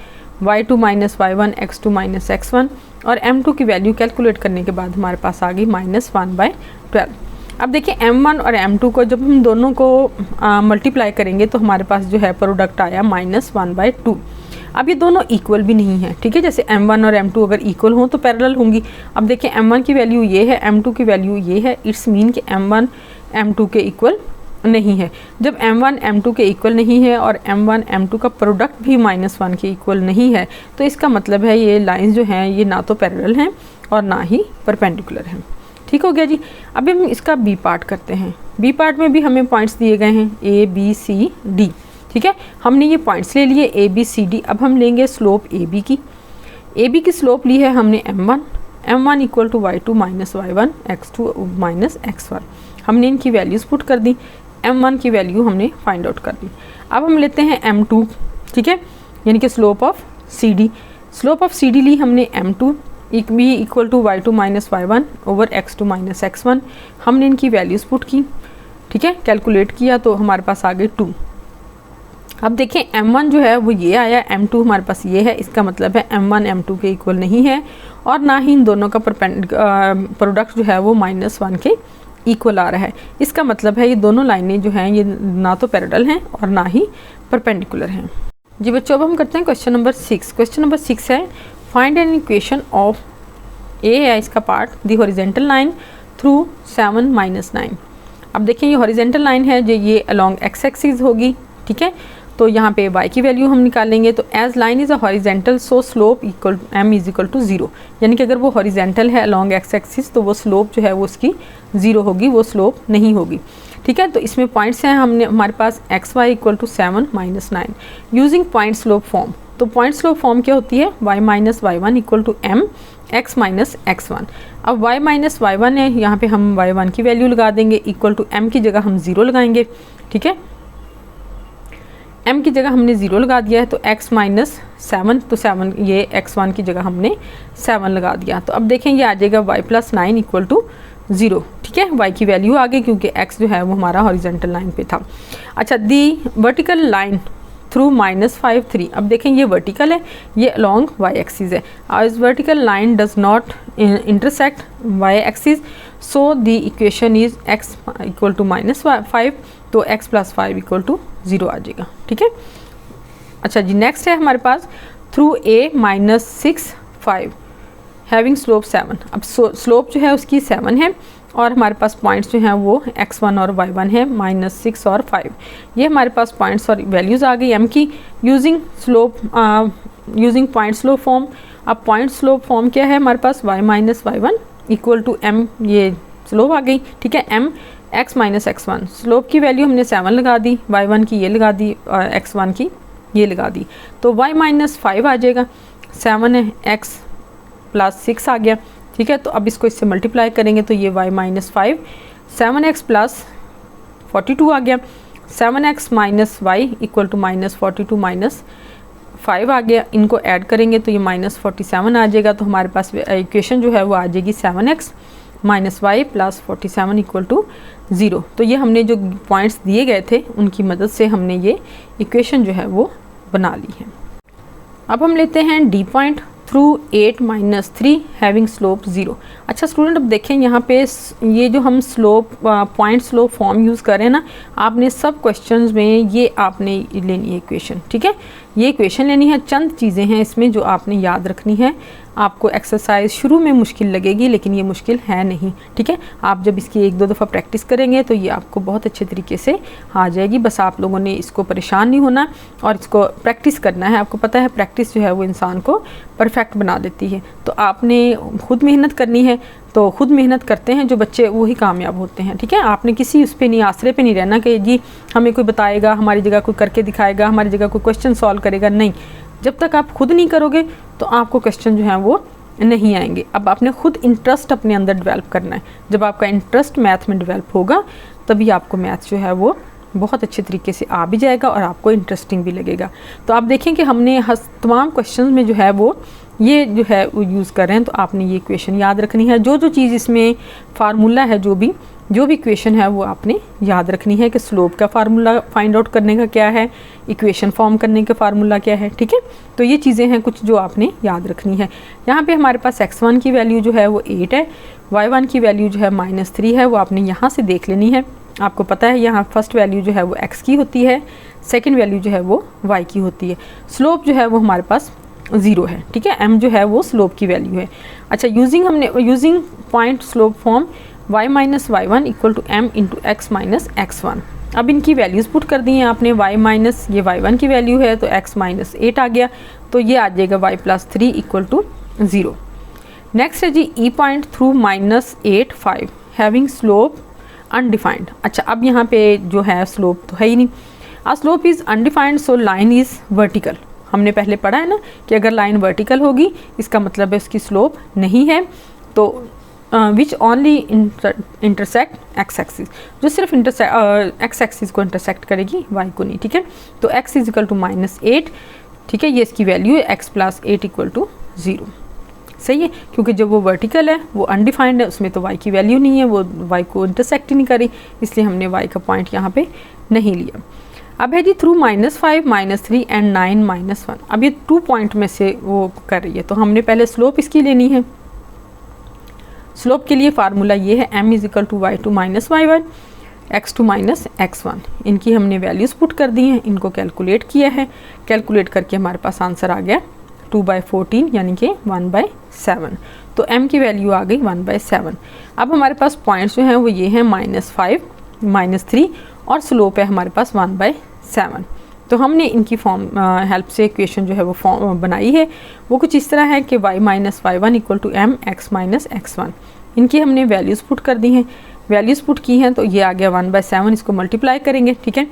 y2 - y1 x2 - x1 और m2 की वैल्यू कैलकुलेट करने के बाद हमारे पास आ गई -1/12। अब देखिए m1 और m2 को जब हम दोनों को मल्टीप्लाई करेंगे तो हमारे पास जो है प्रोडक्ट आया -1/2। अब ये दोनों इक्वल भी नहीं है, ठीक है। जैसे m1 और m2 अगर इक्वल हों तो पैरेलल होंगी। अब देखिए m1 की वैल्यू ये है, m2 की वैल्यू ये है, इट्स मीन कि m1 m2 के इक्वल नहीं है। जब m1 m2 के इक्वल नहीं है और m1 m2 का प्रोडक्ट भी -1 के इक्वल नहीं है तो इसका मतलब है ये लाइंस जो हैं ये ना तो पैरेलल हैं और ना ही परपेंडिकुलर हैं, ठीक हो गया जी। अभी हम इसका B पार्ट करते हैं। B पार्ट में भी हमें पॉइंट्स दिए गए हैं A B C D, ठीक है। हमने ये पॉइंट्स ले लिए A B C D। अब हम लेंगे स्लोप AB की। AB की स्लोप ली है हमने m1 equal to y2 - y1 x2 - x1। हमने इनकी वैल्यूज़ पुट कर दी, m1 की वैल्यू हमने फाइंड आउट कर दी। अब हम लेते हैं m2, ठीक है, यानी कि slope of CD। Slope of CD ली हमने m2 भी equal to y2 - y1 over x2 - x1। हमने इनकी वैल्यूज़ पुट की, ठीक है, कैलकुलेट किया तो हमारे पास आ गए 2। अब देखें m1 जो है वो ये आया, m2 हमारे पास ये है, इसका मतलब है m1 m2 के इक्वल नहीं है और ना ही इन दोनों का प्रोडक्ट जो है वो -1 के इक्वल आ रहा है। इसका मतलब है ये दोनों लाइनें जो हैं ये ना तो पैरेलल हैं और ना ही परपेंडिकुलर हैं जी। बच्चों अब हम करते हैं क्वेश्चन नंबर 6। क्वेश्चन नंबर 6 है, find an equation of A है इसका part, the horizontal line through 7 - 9। अब देखिए ये हॉरिजॉन्टल लाइन है जो ये अलोंग x एक्सिस होगी, ठीक है। तो यहाँ पे y की वैल्यू हम निकालेंगे तो as line is a horizontal so slope equal m is equal to 0, यानी कि अगर वो हॉरिजॉन्टल है अलोंग x एक्सिस तो वो स्लोप जो है वो उसकी 0 होगी, वो स्लोप नहीं होगी, ठीक है। तो इसमें पॉइंट्स हैं हमने हमारे पास X Y equal to 7 minus 9 using point slope form. तो पॉइंट स्लोप फॉर्म क्या होती है, y minus Y one equal to M X minus X one. अब y माइनस वाई वन है, यहाँ पे हम y1 की वैल्यू लगा देंगे, इक्वल टू m की जगह हम 0 लगाएंगे। ठीक है, m की जगह हमने 0 लगा दिया है, तो x माइनस 7, तो 7 ये x1 की जगह हमने 7 लगा दिया। तो अब देखें ये आ जाएगा y प्लस 9 इक्वल टू 0। ठीक है, y की वैल्यू आ गई क्योंकि x जो है वो हमारा हॉरिजॉन्टल लाइन पे था। अच्छा, दी वर्टिकल लाइन थ्रू -5 3। अब देखें ये वर्टिकल है, ये अलोंग y एक्सिस है। as vertical line does not intersect y axis, so the equation is x equal to -5, तो x प्लस 5 इक्वल टू 0 आ जाएगा। ठीक है, अच्छा जी, नेक्स्ट है हमारे pass through a -6 5 having slope 7। अब स्लोप जो है उसकी 7 है और हमारे पास पॉइंट्स जो हैं वो x1 और y1 है, -6 और 5। ये हमारे पास पॉइंट्स और वैल्यूज़ आ गई m की यूजिंग पॉइंट स्लोप फॉर्म। अब पॉइंट स्लोप फॉर्म क्या है हमारे पास, y minus Y one equal to m, ये स्लोप आ गई। ठीक है, m x minus x1, slope की वैल्यू हमने 7 लगा दी, y1 की ये लगा दी और x1 की ये लगा दी, तो y माइनस 5 आ जाएगा। 7 है, x प्लस 6 आ गया। ठीक है, तो अब इसको इससे मल्टीप्लाई करेंगे तो ये y माइनस 5, 7x प्लस 42 आ गया। 7x minus Y equal to -42 minus 5 आ गया। इनको ऐड करेंगे तो ये -47 आ जाएगा। तो हमारे पास इक्वेशन जो है वो आ जाएगी 7x minus Y plus 47 equal to 0। तो ये हमने जो पॉइंट्स दिए गए थे उनकी मदद से हमने ये इक्वेशन जो है वो बना ली है। अब हम लेते हैं D point through 8 minus 3 having slope 0। अच्छा स्टूडेंट, अब देखें यहाँ पे ये जो हम slope point slope form use करें ना, आपने सब क्वेश्चंस में ये आपने लेनी है इक्वेशन। ठीक है, ये इक्वेशन लेनी है। चंद चीज़ें हैं इसमें जो आपने याद रखनी है। आपको एक्सरसाइज शुरू में मुश्किल लगेगी लेकिन ये मुश्किल है नहीं। ठीक है, आप जब इसकी 1-2 दफ़ा प्रैक्टिस करेंगे तो ये आपको बहुत अच्छे तरीके से आ जाएगी। बस आप लोगों ने इसको परेशान नहीं होना और इसको प्रैक्टिस करना है। आपको पता है प्रैक्टिस जो है वो इंसान को परफेक्ट बना देती है। तो आपने खुद मेहनत करनी है, तो खुद मेहनत करते हैं जो बच्चे वही कामयाब होते हैं। ठीक है, आपने किसी उस पर नहीं, आसरे पे नहीं रहना कि जी हमें कोई बताएगा, हमारी जगह कोई करके दिखाएगा, हमारी जगह कोई क्वेश्चन सॉल्व करेगा। नहीं, जब तक आप खुद नहीं करोगे तो आपको क्वेश्चन जो है वो नहीं आएंगे। अब आपने खुद इंटरेस्ट अपने अंदर डेवलप करना है। जब आपका इंटरेस्ट मैथ में डेवलप होगा तभी आपको मैथ जो है वो बहुत अच्छे तरीके से आ भी जाएगा और आपको इंटरेस्टिंग भी लगेगा। तो आप देखें कि हमने तमाम क्वेश्चन में जो है वो ये जो है वो यूज़ कर रहे हैं। तो आपने ये इक्वेशन याद रखनी है। जो चीज़ इसमें फार्मूला है, जो भी इक्वेशन है वो आपने याद रखनी है कि स्लोप का फार्मूला फाइंड आउट करने का क्या है, इक्वेशन फॉर्म करने का फार्मूला क्या है। ठीक है, तो ये चीज़ें हैं कुछ जो आपने याद रखनी है। यहाँ पे हमारे पास x1 की वैल्यू जो है वो 8 है, y1 की वैल्यू जो है -3 है, वो आपने यहाँ से देख लेनी है। आपको पता है यहाँ फर्स्ट वैल्यू जो है वो x की होती है, सेकेंड वैल्यू जो है वो y की होती है। स्लोप जो है वो हमारे पास 0 है। ठीक है, m जो है वो स्लोप की वैल्यू है। अच्छा, using point slope form y minus Y one equal to m into X minus x1। अब इनकी वैल्यूज़ पुट कर दी हैं आपने। y माइनस ये y1 की वैल्यू है तो x माइनस 8 आ गया, तो ये आ जाएगा y plus 3 equal to 0। Next है जी E point through -8 5 having slope undefined. अच्छा, अब यहाँ पे जो है स्लोप तो है ही नहीं। आ slope is undefined, so line is vertical. हमने पहले पढ़ा है ना कि अगर लाइन वर्टिकल होगी इसका मतलब है उसकी स्लोप नहीं है। तो which only intersect x axis, जो सिर्फ एक्स एक्सिस को इंटरसेक्ट करेगी, वाई को नहीं। ठीक है, तो x इज इक्वल टू -8। ठीक है, ये इसकी वैल्यू है x प्लस 8 इक्वल टू 0। सही है, क्योंकि जब वो वर्टिकल है वो अनडिफाइंड है, उसमें तो y की वैल्यू नहीं है, वो y को इंटरसेक्ट ही नहीं करी, इसलिए हमने y का पॉइंट यहाँ पे नहीं लिया। अब है जी थ्रू -5 -3 एंड 9 -1। अब ये 2 पॉइंट में से वो कर रही है, तो हमने पहले स्लोप इसकी लेनी है। स्लोप के लिए फार्मूला ये है m is equal to y2 minus y1 x2 minus x1। इनकी हमने वैल्यूज़ पुट कर दी हैं, इनको कैलकुलेट किया है। कैलकुलेट करके हमारे पास आंसर आ गया 2/14 यानी कि 1/7। तो m की वैल्यू आ गई 1/7। अब हमारे पास पॉइंट्स जो हैं वो ये हैं -5 -3 और स्लोप है हमारे पास 1/7। तो हमने इनकी फॉर्म हेल्प से इक्वेशन जो है वो फॉर्म बनाई है। वो कुछ इस तरह है कि y minus Y one equal to m x minus x1। इनकी हमने वैल्यूज़ पुट कर दी हैं। वैल्यूज़ पुट की हैं, तो ये आ गया 1/7, इसको मल्टीप्लाई करेंगे, ठीक है।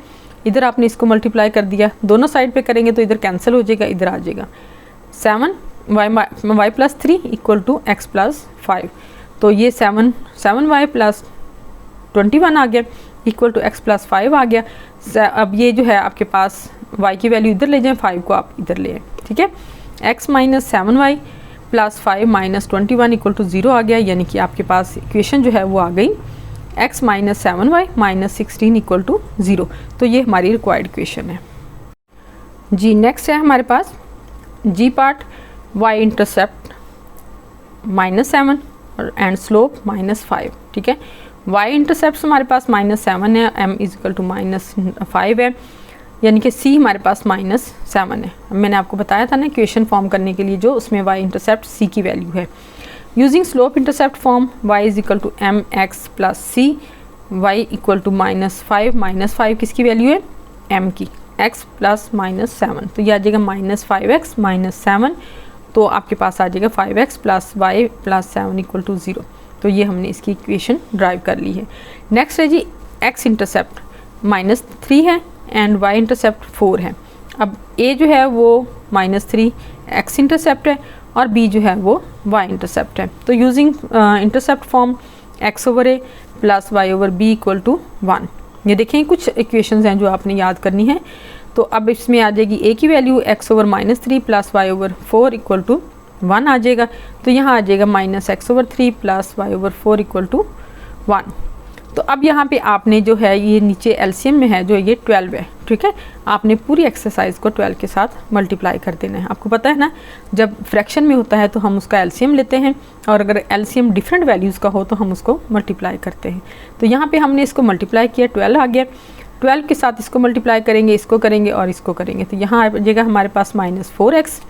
इधर आपने इसको मल्टीप्लाई कर दिया, दोनों साइड पे करेंगे तो इधर कैंसिल हो जाएगा, इधर आ जाएगा 7y + 3 = x + 5। तो ये 7y + 21 आ गया इक्वल टू x + 5 आ गया। अब ये जो है आपके पास y की वैल्यू इधर ले जाएं, 5 को आप इधर ले आए, ठीक है। x - 7y + 5 - 21 = 0 आ गया, यानी कि आपके पास इक्वेशन जो है वो आ गई x - 7y - 16 = 0। तो ये हमारी रिक्वायर्ड इक्वेशन है जी। नेक्स्ट है हमारे पास जी part, y intercept -7 and slope -5, ठीक है। y इंटरसेप्ट हमारे पास -7 है, m = -5 है, यानी कि c हमारे पास -7 है। मैंने आपको बताया था ना इक्वेशन फॉर्म करने के लिए जो, उसमें y इंटरसेप्ट c की वैल्यू है। Using slope intercept form y = mx + c, y = -5 किसकी वैल्यू है, m की, x + -7, तो ये आ जाएगा -5x - 7, तो आपके पास आ जाएगा 5x + y + 7 = 0। तो ये हमने इसकी इक्वेशन ड्राइव कर ली है। नेक्स्ट है जी x इंटरसेप्ट -3 है एंड y इंटरसेप्ट 4 है। अब a जो है वो -3 x इंटरसेप्ट है और b जो है वो y इंटरसेप्ट है। तो using intercept form x/a + y/b = 1। ये देखें कुछ इक्वेशंस हैं जो आपने याद करनी है। तो अब इसमें आ जाएगी a की वैल्यू x/-3 + y/4 = 1 आ जाएगा। तो यहाँ आ जाएगा -x/3 + y/4 = 1। तो अब यहाँ पे आपने जो है ये नीचे एलसीएम में है जो ये 12 है, ठीक है। आपने पूरी एक्सरसाइज को 12 के साथ मल्टीप्लाई कर देना है। आपको पता है ना, जब फ्रैक्शन में होता है तो हम उसका एलसीएम लेते हैं, और अगर एलसीएम डिफरेंट वैल्यूज़ का हो तो हम उसको मल्टीप्लाई करते हैं। तो यहाँ पे हमने इसको मल्टीप्लाई किया, 12 आ गया। 12 के साथ इसको मल्टीप्लाई करेंगे, इसको करेंगे और इसको करेंगे, तो यहाँ आ जाएगा हमारे पास -4x,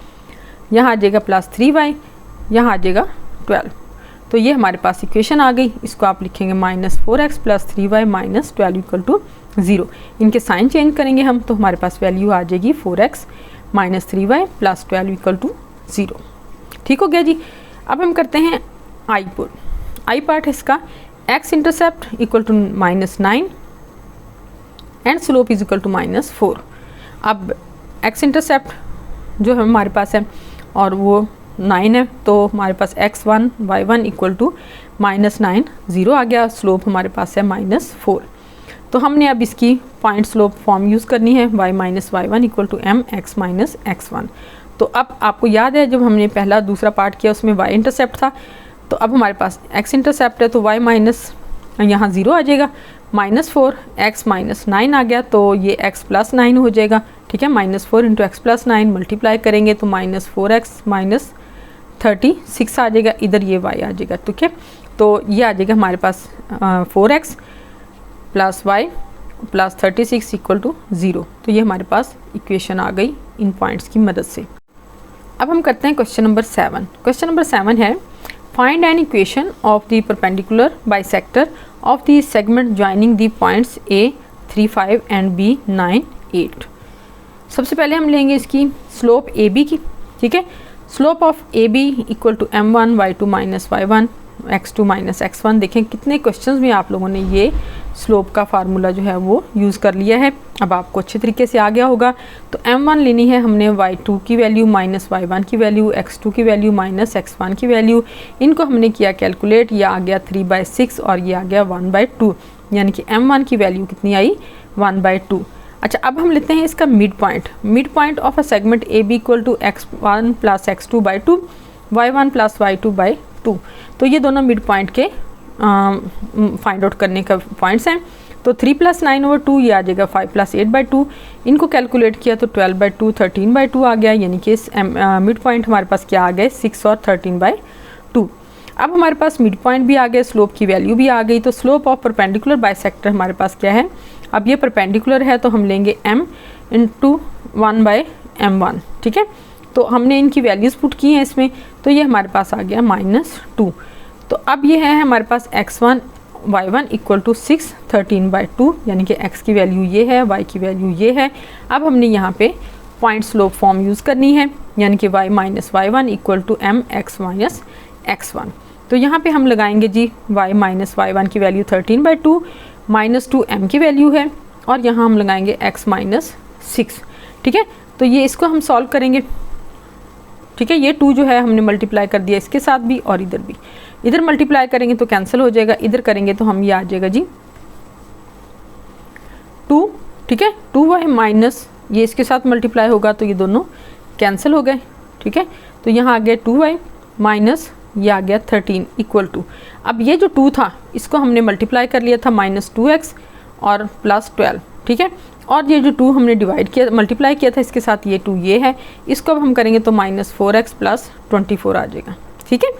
यहाँ आ जाएगा +3y, यहाँ आ जाएगा 12। तो ये हमारे पास इक्वेशन आ गई। इसको आप लिखेंगे -4x + 3y - 12 = 0। इनके साइन चेंज करेंगे हम, तो हमारे पास वैल्यू आ जाएगी 4x - 3y + 12 = 0। ठीक हो गया जी। अब हम करते हैं आई पार्ट है इसका, x इंटरसेप्ट = -9 एंड स्लोप = -4। अब x इंटरसेप्ट जो है हमारे पास है और वो 9 है, तो हमारे पास x1 y1 = -9, 0 आ गया। स्लोप हमारे पास है -4। तो हमने अब इसकी पॉइंट स्लोप फॉर्म यूज़ करनी है, y - y1 = mx - x1। तो अब आपको याद है जब हमने पहला दूसरा पार्ट किया उसमें y इंटरसेप्ट था, तो अब हमारे पास x इंटरसेप्ट है, तो y माइनस यहाँ 0 आ जाएगा, -4 x - 9 आ गया, तो ये x + 9 हो जाएगा, ठीक है। -4 × x + 9 मल्टीप्लाई करेंगे तो -4x - 36 आ जाएगा, इधर ये y आ जाएगा, ठीक है। तो ये आ जाएगा हमारे पास 4x + y + 36 = 0। तो ये हमारे पास इक्वेशन आ गई इन पॉइंट्स की मदद से। अब हम करते हैं क्वेश्चन नंबर 7। क्वेश्चन नंबर 7 है, find an equation of the perpendicular bisector of the segment joining the points A 3, 5 and B 9, 8। सबसे पहले हम लेंगे इसकी स्लोप AB की, ठीक है। Slope of AB = m1 y2 - y1 x2 - x1। देखें कितने क्वेश्चंस में आप लोगों ने ये स्लोप का फार्मूला जो है वो यूज़ कर लिया है, अब आपको अच्छे तरीके से आ गया होगा। तो m1 लेनी है हमने y2 की वैल्यू -y1 की वैल्यू, x2 की वैल्यू -x1 की वैल्यू, इनको हमने किया कैलकुलेट, ये आ गया 3/6 और ये आ गया 1/2, यानी कि m1 की वैल्यू कितनी आई 1/2। अच्छा, अब हम लेते हैं इसका mid point of a segment AB = x1 + x2/2 y1 + y2/2। तो ये दोनों मिड पॉइंट के फाइंड आउट करने का पॉइंट्स हैं। तो 3 + 9/2 ये आ जाएगा 5 + 8/2, इनको कैलकुलेट किया तो 12/2 13/2 आ गया, यानी कि इस मिड पॉइंट हमारे पास क्या आ गए 6 और 13/2। अब हमारे पास मिड पॉइंट भी आ गया, स्लोप की वैल्यू भी आ गई। तो स्लोप ऑफ परपेंडिकुलर बाइसेक्टर हमारे पास क्या है, अब ये परपेंडिकुलर है तो हम लेंगे m × 1/m1, ठीक है। तो हमने इनकी वैल्यूज़ पुट की हैं इसमें, तो ये हमारे पास आ गया -2। तो अब ये है हमारे पास x1 y1 = 6 13/2, यानी कि x की वैल्यू ये है, y की वैल्यू ये है। अब हमने यहाँ पे पॉइंट स्लोप फॉर्म यूज़ करनी है, यानी कि y - y1 = mx - x1। तो यहाँ पे हम लगाएंगे जी y माइनस y1 की वैल्यू 13/2 माइनस 2m की वैल्यू है, और यहाँ हम लगाएंगे x माइनस 6। ठीक है, तो ये इसको हम सॉल्व करेंगे। ठीक है, ये 2 जो है हमने मल्टीप्लाई कर दिया इसके साथ भी और इधर भी। इधर मल्टीप्लाई करेंगे तो कैंसिल हो जाएगा, इधर करेंगे तो हम ये आ जाएगा जी 2। ठीक है, 2y माइनस ये इसके साथ मल्टीप्लाई होगा तो ये दोनों कैंसिल हो गए। ठीक है, तो यहाँ आ गया 2y माइनस ये आ गया 13 इक्वल टू, अब ये जो 2 था इसको हमने मल्टीप्लाई कर लिया था -2x और +12। ठीक है, और ये जो 2 हमने डिवाइड किया मल्टीप्लाई किया था इसके साथ ये 2 ये है, इसको अब हम करेंगे तो -4x + 24 आ जाएगा। ठीक है,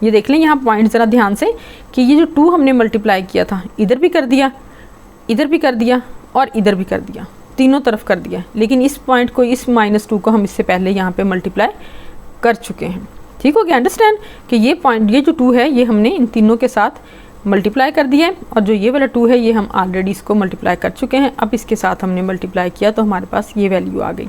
ये देख लें यहाँ पॉइंट ज़रा ध्यान से कि ये जो 2 हमने मल्टीप्लाई किया था इधर भी कर दिया, इधर भी कर दिया और इधर भी कर दिया, तीनों तरफ कर दिया, लेकिन इस पॉइंट को इस -2 को हम इससे पहले यहाँ पे मल्टीप्लाई कर चुके हैं। ठीक हो गया अंडरस्टैंड कि ये पॉइंट ये जो 2 है ये हमने इन तीनों के साथ मल्टीप्लाई कर दिया है, और जो ये वाला 2 है ये हम ऑलरेडी इसको मल्टीप्लाई कर चुके हैं। अब इसके साथ हमने मल्टीप्लाई किया तो हमारे पास ये वैल्यू आ गई।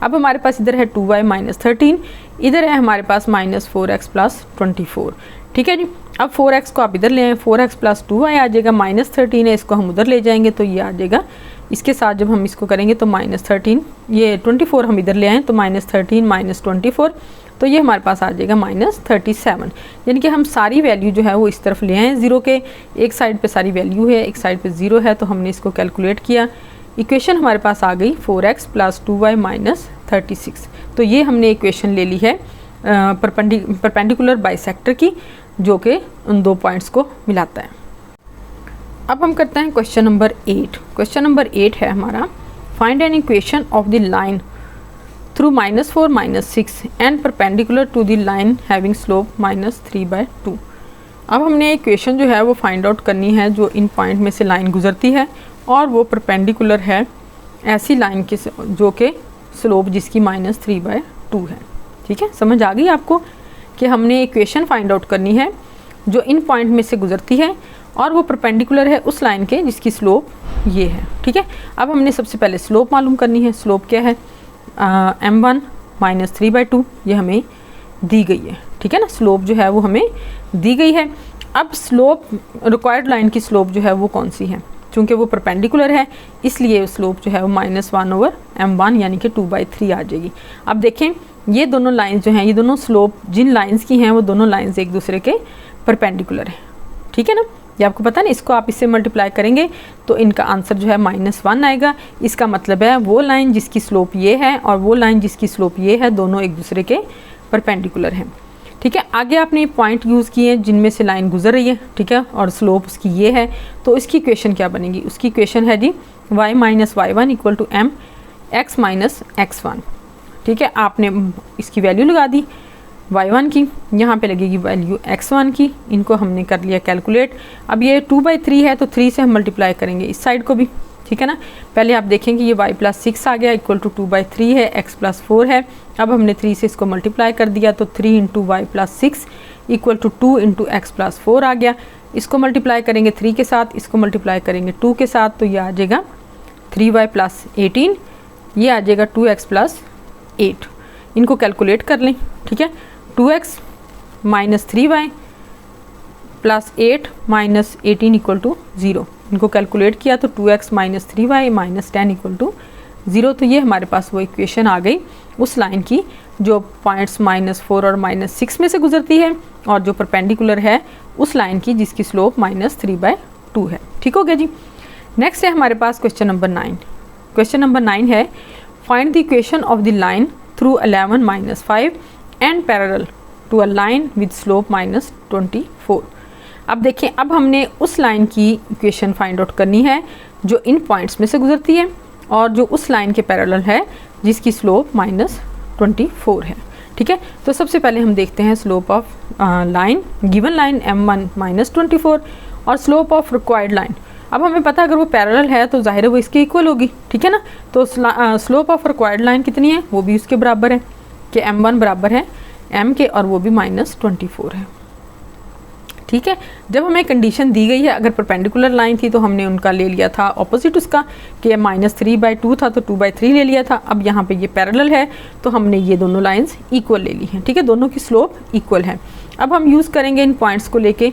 अब हमारे पास इधर है 2y माइनस 13, इधर है हमारे पास -4x + 24। ठीक है जी, अब 4x को आप इधर ले आए, 4x + 2y आ जाएगा, -13 है इसको हम उधर ले जाएंगे तो ये आ जाएगा। इसके साथ जब हम इसको करेंगे तो -13 ये 24 हम इधर ले आए तो -13 - 24 तो ये हमारे पास आ जाएगा -37। यानी कि हम सारी वैल्यू जो है वो इस तरफ ले आए ज़ीरो के, एक साइड पे सारी वैल्यू है, एक साइड पे ज़ीरो है, तो हमने इसको कैलकुलेट किया। इक्वेशन हमारे पास आ गई 4x + 2y - 36। तो ये हमने इक्वेशन ले ली है परपेंडिकुलर बाइसेक्टर की, जो कि उन 2 पॉइंट्स को मिलाता है। अब हम करते हैं क्वेश्चन नंबर 8। क्वेश्चन नंबर 8 है हमारा, find an equation of the line through -4 - 6 and perpendicular to the line having slope -3/2। अब हमने इक्वेशन जो है वो फाइंड आउट करनी है जो इन पॉइंट में से लाइन गुजरती है और वो परपेंडिकुलर है ऐसी लाइन के जो कि स्लोप जिसकी -3/2 है। ठीक है, समझ आ गई आपको कि हमने इक्वेशन फाइंड आउट करनी है जो इन पॉइंट में से गुजरती है और वो परपेंडिकुलर है उस लाइन के जिसकी स्लोप ये है। ठीक है, अब हमने सबसे पहले स्लोप मालूम करनी है। स्लोप क्या है, m1 -3/2 ये हमें दी गई है। ठीक है ना, स्लोप जो है वो हमें दी गई है। अब स्लोप रिक्वायर्ड लाइन की स्लोप जो है वो कौन सी है, चूँकि वो परपेंडिकुलर है इसलिए स्लोप जो है वो -1/m1 यानी कि 2/3 आ जाएगी। अब देखें ये दोनों लाइंस जो हैं, ये दोनों स्लोप जिन लाइंस की हैं वो दोनों लाइंस एक दूसरे के परपेंडिकुलर है। ठीक है ना, ये आपको पता ना, इसको आप इससे मल्टीप्लाई करेंगे तो इनका आंसर जो है -1 आएगा। इसका मतलब है वो लाइन जिसकी स्लोप ये है और वो लाइन जिसकी स्लोप ये है दोनों एक दूसरे के परपेंडिकुलर हैं। ठीक है, आगे आपने पॉइंट यूज़ किए जिनमें से लाइन गुजर रही है। ठीक है, और स्लोप उसकी ये है, तो इसकी इक्वेशन क्या बनेगी, उसकी इक्वेशन है जी y - y1 = m x - x1। ठीक है, आपने इसकी वैल्यू लगा दी y1 की, यहाँ पे लगेगी वैल्यू x1 की, इनको हमने कर लिया कैलकुलेट। अब ये 2/3 है तो 3 से हम मल्टीप्लाई करेंगे इस साइड को भी। ठीक है ना, पहले आप देखेंगे ये y + 6 आ गया = 2/3 है, x + 4 है। अब हमने 3 से इसको मल्टीप्लाई कर दिया तो 3 × y + 6 = 2 × x + 4 आ गया। इसको मल्टीप्लाई करेंगे 3 के साथ, इसको मल्टीप्लाई करेंगे 2 के साथ, तो ये आ जाएगा 3y + 18, ये आ जाएगा 2x + 8। इनको कैलकुलेट कर लें। ठीक है, 2x - 3y + 8 - 18 = 0। इनको कैलकुलेट किया तो 2x - 3y - 10 = 0। तो ये हमारे पास वो इक्वेशन आ गई उस लाइन की जो पॉइंट्स -4 और -6 में से गुजरती है और जो परपेंडिकुलर है उस लाइन की जिसकी स्लोप -3/2 है। ठीक हो गया जी। नेक्स्ट है हमारे पास क्वेश्चन नंबर 9। क्वेश्चन नंबर 9 है, find the equation of the line through 11 - 5 and parallel to a line with slope -24। अब देखें, अब हमने उस लाइन की इक्वेशन फाइंड आउट करनी है जो इन पॉइंट्स में से गुजरती है और जो उस लाइन के पैरेलल है जिसकी स्लोप -24 है। ठीक है, तो सबसे पहले हम देखते हैं slope of line, given line m1 -24 और स्लोप ऑफ रिक्वायर्ड लाइन। अब हमें पता है अगर वो पैरेलल है तो जाहिर है वो इसके इक्वल होगी। ठीक है ना, तो स्लोप ऑफ रिक्वायर्ड लाइन कितनी है, वो भी उसके बराबर है कि m1 बराबर है m के और वो भी -24 है। ठीक है, जब हमें कंडीशन दी गई है अगर परपेंडिकुलर लाइन थी तो हमने उनका ले लिया था ऑपोजिट उसका कि -3/2 था तो 2/3 ले लिया था। अब यहाँ पे ये पैरेलल है तो हमने ये दोनों लाइंस इक्वल ले ली हैं। ठीक है, दोनों की स्लोप इक्वल है। अब हम यूज़ करेंगे इन पॉइंट्स को लेके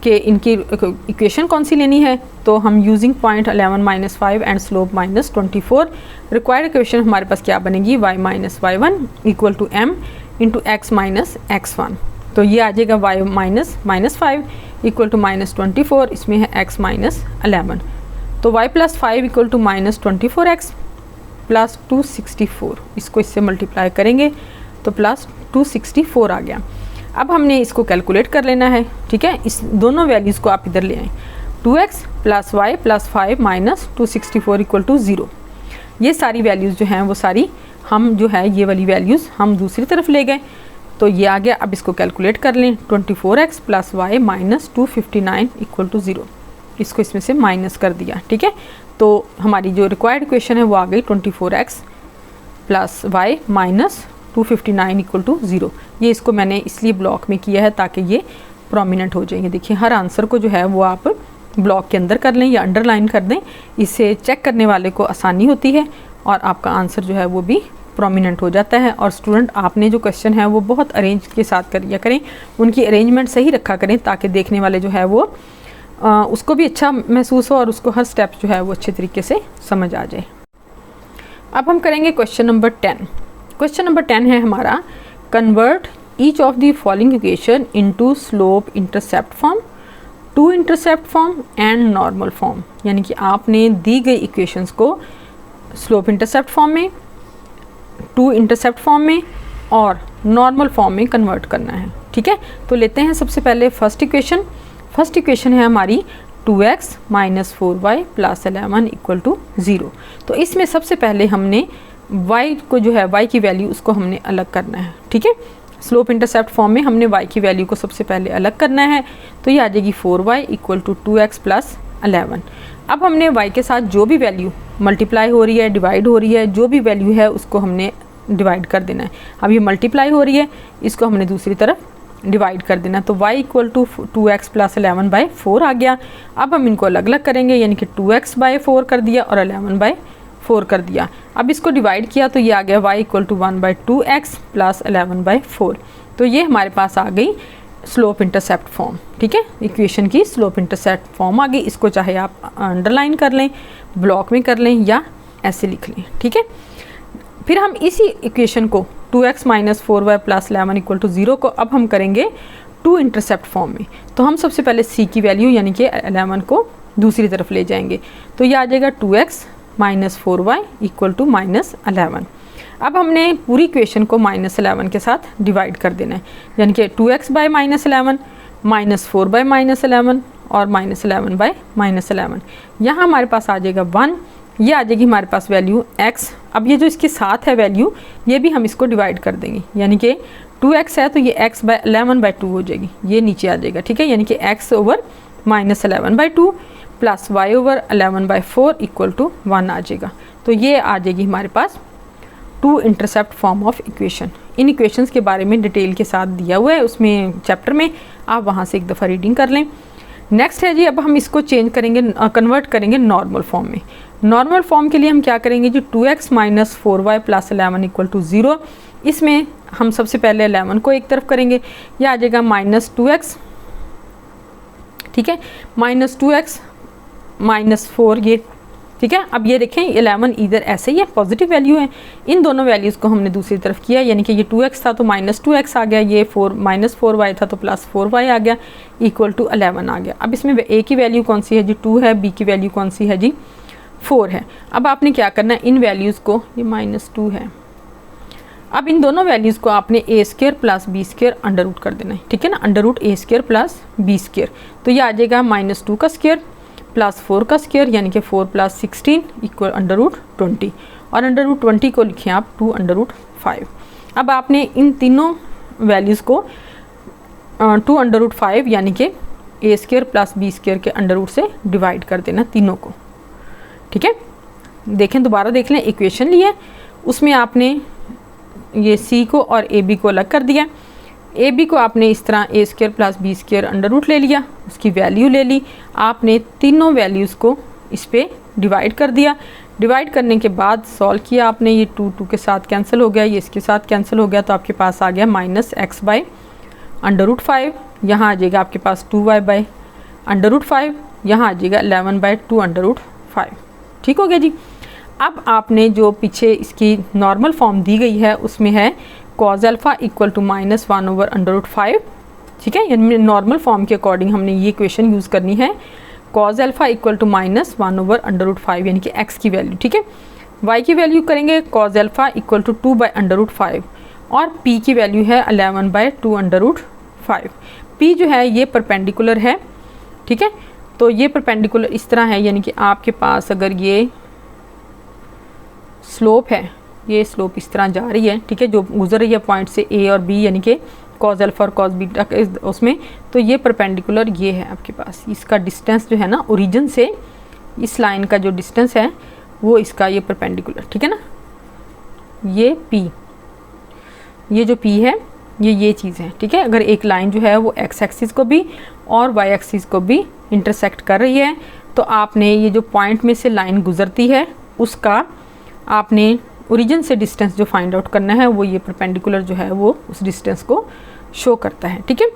कि इनकी इक्वेशन कौन सी लेनी है। तो हम using point 11 - 5 and slope -24 required equation हमारे पास क्या बनेगी, y - y1 = m × x - x1। तो ये आ जाएगा y - -5 = -24, इसमें है x - 11। तो y + 5 = -24x + 264, इसको इससे मल्टीप्लाई करेंगे तो +264 आ गया। अब हमने इसको कैलकुलेट कर लेना है, ठीक है। इस दोनों वैल्यूज़ को आप इधर ले आएँ, 2x + y + 5 - 264 = 0। ये सारी वैल्यूज़ जो हैं वो सारी हम जो है ये वाली वैल्यूज़ हम दूसरी तरफ ले गए, तो ये आ गया। अब इसको कैलकुलेट कर लें, 24x + y - 259 = 0, इसको इसमें से माइनस कर दिया, ठीक है। तो हमारी जो रिक्वायर्ड इक्वेशन है वो आ गई 24x + y - 259 = 0। ये इसको मैंने इसलिए ब्लॉक में किया है ताकि ये प्रोमिनेंट हो जाएंगे। देखिए हर आंसर को जो है वो आप ब्लॉक के अंदर कर लें या अंडरलाइन कर दें, इससे चेक करने वाले को आसानी होती है और आपका आंसर जो है वो भी प्रोमिनेंट हो जाता है। और स्टूडेंट आपने जो क्वेश्चन है वो बहुत अरेंज के साथ करिए करें, उनकी अरेंजमेंट सही रखा करें ताकि देखने वाले जो है वो उसको भी अच्छा महसूस हो और उसको हर स्टेप जो है वो अच्छे तरीके से समझ आ जाए। अब हम करेंगे क्वेश्चन नंबर 10। क्वेश्चन नंबर 10 है हमारा, convert each of the following equation into slope intercept form, two intercept form and normal form. यानी कि आपने दी गई इक्वेशंस को स्लोप इंटरसेप्ट फॉर्म में, टू इंटरसेप्ट फॉर्म में और नॉर्मल फॉर्म में कन्वर्ट करना है, ठीक है। तो लेते हैं सबसे पहले फर्स्ट इक्वेशन। फर्स्ट इक्वेशन है हमारी 2x - 4y + 11 = 0। तो इसमें सबसे पहले हमने y को जो है y की वैल्यू उसको हमने अलग करना है, ठीक है। स्लोप इंटरसेप्ट फॉर्म में हमने y की वैल्यू को सबसे पहले अलग करना है, तो ये आ जाएगी 4y = 2x + 11। अब हमने y के साथ जो भी वैल्यू मल्टीप्लाई हो रही है, डिवाइड हो रही है, जो भी वैल्यू है उसको हमने डिवाइड कर देना है। अब ये मल्टीप्लाई हो रही है, इसको हमने दूसरी तरफ डिवाइड कर देना, तो y = 2x + 11/4 आ गया। अब हम इनको अलग अलग करेंगे, यानी कि 2x/4 कर दिया और 11/4 कर दिया। अब इसको डिवाइड किया तो ये आ गया y = 1/2x + 11/4। तो ये हमारे पास आ गई स्लोप इंटरसेप्ट फॉर्म, ठीक है। इक्वेशन की स्लोप इंटरसेप्ट फॉर्म आ गई। इसको चाहे आप अंडरलाइन कर लें, ब्लॉक में कर लें या ऐसे लिख लें, ठीक है। फिर हम इसी इक्वेशन को 2x - 4y + 11 = 0 को अब हम करेंगे टू इंटरसेप्ट फॉर्म में। तो हम सबसे पहले c की वैल्यू यानी कि 11 को दूसरी तरफ ले जाएंगे, तो ये आ जाएगा 2x - 4y = -11। अब हमने पूरी इक्वेशन को -11 के साथ डिवाइड कर देना है, यानी कि 2x/-11 -4/-11 और -11/-11। यहाँ हमारे पास आ जाएगा 1, ये आ जाएगी हमारे पास वैल्यू x। अब ये जो इसके साथ है वैल्यू, ये भी हम इसको डिवाइड कर देंगे, यानी कि 2x है तो ये x/11/2 हो जाएगी, ये नीचे आ जाएगा, ठीक है। यानी कि x/-11/2 + y/11/4 = 1 आ जाएगा। तो ये आ जाएगी हमारे पास two intercept form of equation. इन इक्वेशंस के बारे में डिटेल के साथ दिया हुआ है उसमें चैप्टर में, आप वहाँ से एक दफ़ा रीडिंग कर लें। नेक्स्ट है जी, अब हम इसको चेंज करेंगे, कन्वर्ट करेंगे नॉर्मल फॉर्म में। नॉर्मल फॉर्म के लिए हम क्या करेंगे जी, 2x - 4y + 11 = 0। इसमें हम सबसे पहले 11 को एक तरफ करेंगे, यह आ जाएगा -2x, ठीक है, -2x - 4 ये, ठीक है। अब ये देखें 11 इधर ऐसे ही है, पॉजिटिव वैल्यू है। इन दोनों वैल्यूज़ को हमने दूसरी तरफ किया, यानी कि ये 2x था तो -2x आ गया, ये -4y था तो +4y आ गया, = 11 आ गया। अब इसमें a की वैल्यू कौन सी है जी, 2 है, b की वैल्यू कौन सी है जी, 4 है। अब आपने क्या करना है, इन वैल्यूज़ को, ये -2 है, अब इन दोनों वैल्यूज़ को आपने a² + b² अंडर रूट कर देना है, ठीक है ना, √a² + b²। तो ये आ जाएगा -2 का स्क्वायर + 4 का स्क्वायर, यानी कि 4 + 16 = √20 और √20 को लिखें आप 2 √5। अब आपने इन तीनों वैल्यूज़ को 2 √5 यानी कि a² + b² के अंडर रूट से डिवाइड कर देना तीनों को, ठीक है। देखें, दोबारा देख लें, इक्वेशन ली है, उसमें आपने ये c को और ab को अलग कर दिया। ab को आपने इस तरह a² + b² अंडर रूट ले लिया, उसकी वैल्यू ले ली, आपने तीनों वैल्यूज़ को इस पर डिवाइड कर दिया। डिवाइड करने के बाद सॉल्व किया आपने, ये 2 के साथ कैंसिल हो गया, ये इसके साथ कैंसिल हो गया, तो आपके पास आ गया -x/√2 √5, यहाँ आ जाएगा आपके पास 2y बाई √5, यहाँ आ जाएगा 11 बाई 2 √5। ठीक हो गया जी। अब आपने जो पीछे इसकी नॉर्मल फॉर्म दी गई है उसमें है cos अल्फ़ा इक्वल टू -1/√5। ठीक है, यानी नॉर्मल फॉर्म के अकॉर्डिंग हमने ये इक्वेशन यूज़ करनी है, cos अल्फ़ा इक्वल टू -1/√5 यानी कि x की वैल्यू। ठीक है, y की वैल्यू करेंगे cos अल्फ़ा इक्वल टू 2/√5 और p की वैल्यू है 11/2 √5। p जो है ये परपेंडिकुलर है। ठीक है, तो ये परपेंडिकुलर इस तरह है, यानी कि आपके पास अगर ये स्लोप है, ये स्लोप इस तरह जा रही है, ठीक है, जो गुजर रही है पॉइंट से a और b यानी कि cos अल्फ़ा और cos बीटा उसमें, तो ये परपेंडिकुलर ये है आपके पास। इसका डिस्टेंस जो है ना ओरिजिन से इस लाइन का जो डिस्टेंस है वो इसका ये परपेंडिकुलर, ठीक है ना, ये p, ये जो p है ये चीज़ है। ठीक है, अगर एक लाइन जो है वो x एक्सिस को भी और y एक्सिस को भी इंटरसेक्ट कर रही है तो आपने ये जो पॉइंट में से लाइन गुजरती है उसका आपने ओरिजिन से डिस्टेंस जो फाइंड आउट करना है वो ये परपेंडिकुलर जो है वो उस डिस्टेंस को शो करता है। ठीक है,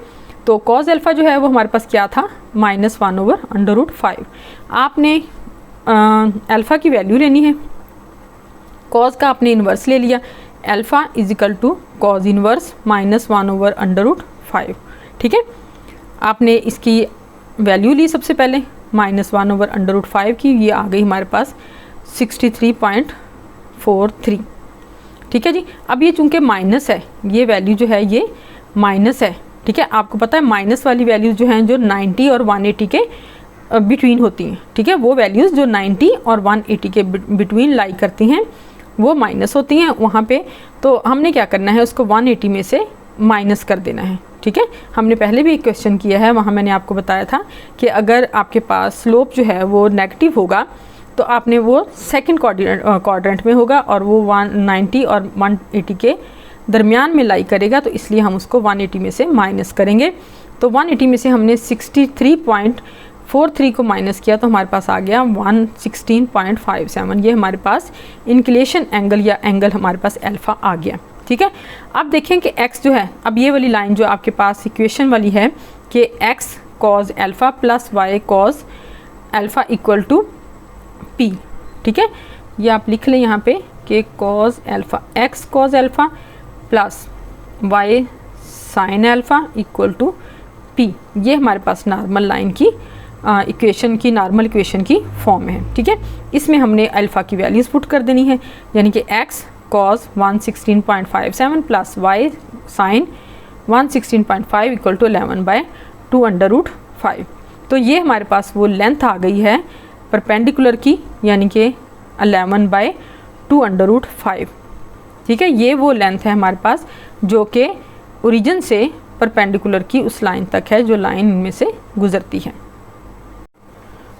तो cos अल्फ़ा जो है वो हमारे पास क्या था, -1/√5। आपने अल्फ़ा की वैल्यू लेनी है, cos का आपने इन्वर्स ले लिया, alpha is equal to cos inverse -1/√5। ठीक है, आपने इसकी वैल्यू ली सबसे पहले -1/√5 की, ये आ गई हमारे पास 63.43। ठीक है जी। अब ये चूंकि माइनस है, ये वैल्यू जो है ये माइनस है। ठीक है, आपको पता है माइनस वाली वैल्यूज़ जो हैं जो 90 और 180 के बिटवीन होती हैं। ठीक है, वो वैल्यूज़ जो 90 और 180 के बिटवीन लाई करती हैं वो माइनस होती हैं वहाँ पे। तो हमने क्या करना है, उसको 180 में से माइनस कर देना है। ठीक है, हमने पहले भी एक क्वेश्चन किया है, वहाँ मैंने आपको बताया था कि अगर आपके पास स्लोप जो है वो नेगेटिव होगा तो आपने वो सेकंड क्वाड्रेंट में होगा और वो 190 और 180 के दरमियान में लाई करेगा, तो इसलिए हम उसको 180 में से माइनस करेंगे। तो 180 में से हमने 63.43 को माइनस किया तो हमारे पास आ गया 116.57। ये हमारे पास इंक्लिनेशन एंगल या एंगल हमारे पास अल्फ़ा आ गया। ठीक है, अब देखें कि x जो है, अब ये वाली लाइन जो आपके पास इक्वेशन वाली है कि x cos alpha plus y cos alpha equal to p। ठीक है, ये आप लिख लें यहाँ पे कि cos alpha, x cos alpha plus y sin alpha equal to p। ये हमारे पास नॉर्मल लाइन की इक्वेशन की नॉर्मल इक्वेशन की फॉर्म है। ठीक है, इसमें हमने अल्फ़ा की वैल्यूज़ पुट कर देनी है, यानी कि x cos 116.57 plus y sin 116.5 equal to 11/2 √5। तो ये हमारे पास वो लेंथ आ गई है परपेंडिकुलर की, यानी कि 11/2 √5। ठीक है, ये वो लेंथ है हमारे पास जो कि ओरिजिन से परपेंडिकुलर की उस लाइन तक है जो लाइन इनमें से गुजरती है।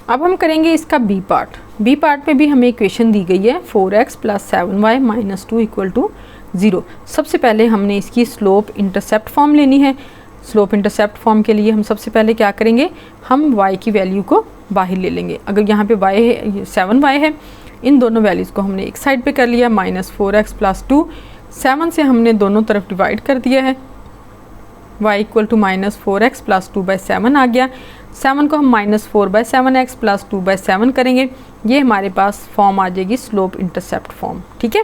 अब हम करेंगे इसका बी पार्ट। बी पार्ट में भी हमें इक्वेशन दी गई है 4x + 7y - 2 = 0। सबसे पहले हमने इसकी स्लोप इंटरसेप्ट फॉर्म लेनी है। स्लोप इंटरसेप्ट फॉर्म के लिए हम सबसे पहले क्या करेंगे, हम y की वैल्यू को बाहर ले लेंगे। अगर यहाँ पे y है, 7y है, इन दोनों वैल्यूज़ को हमने एक साइड पे कर लिया, -4x + 2, 7 से हमने दोनों तरफ डिवाइड कर दिया है, y = -4x + 2/7 आ गया। 7 को हम -4/7x + 2/7 करेंगे, ये हमारे पास फॉर्म आ जाएगी स्लोप इंटरसेप्ट फॉर्म। ठीक है,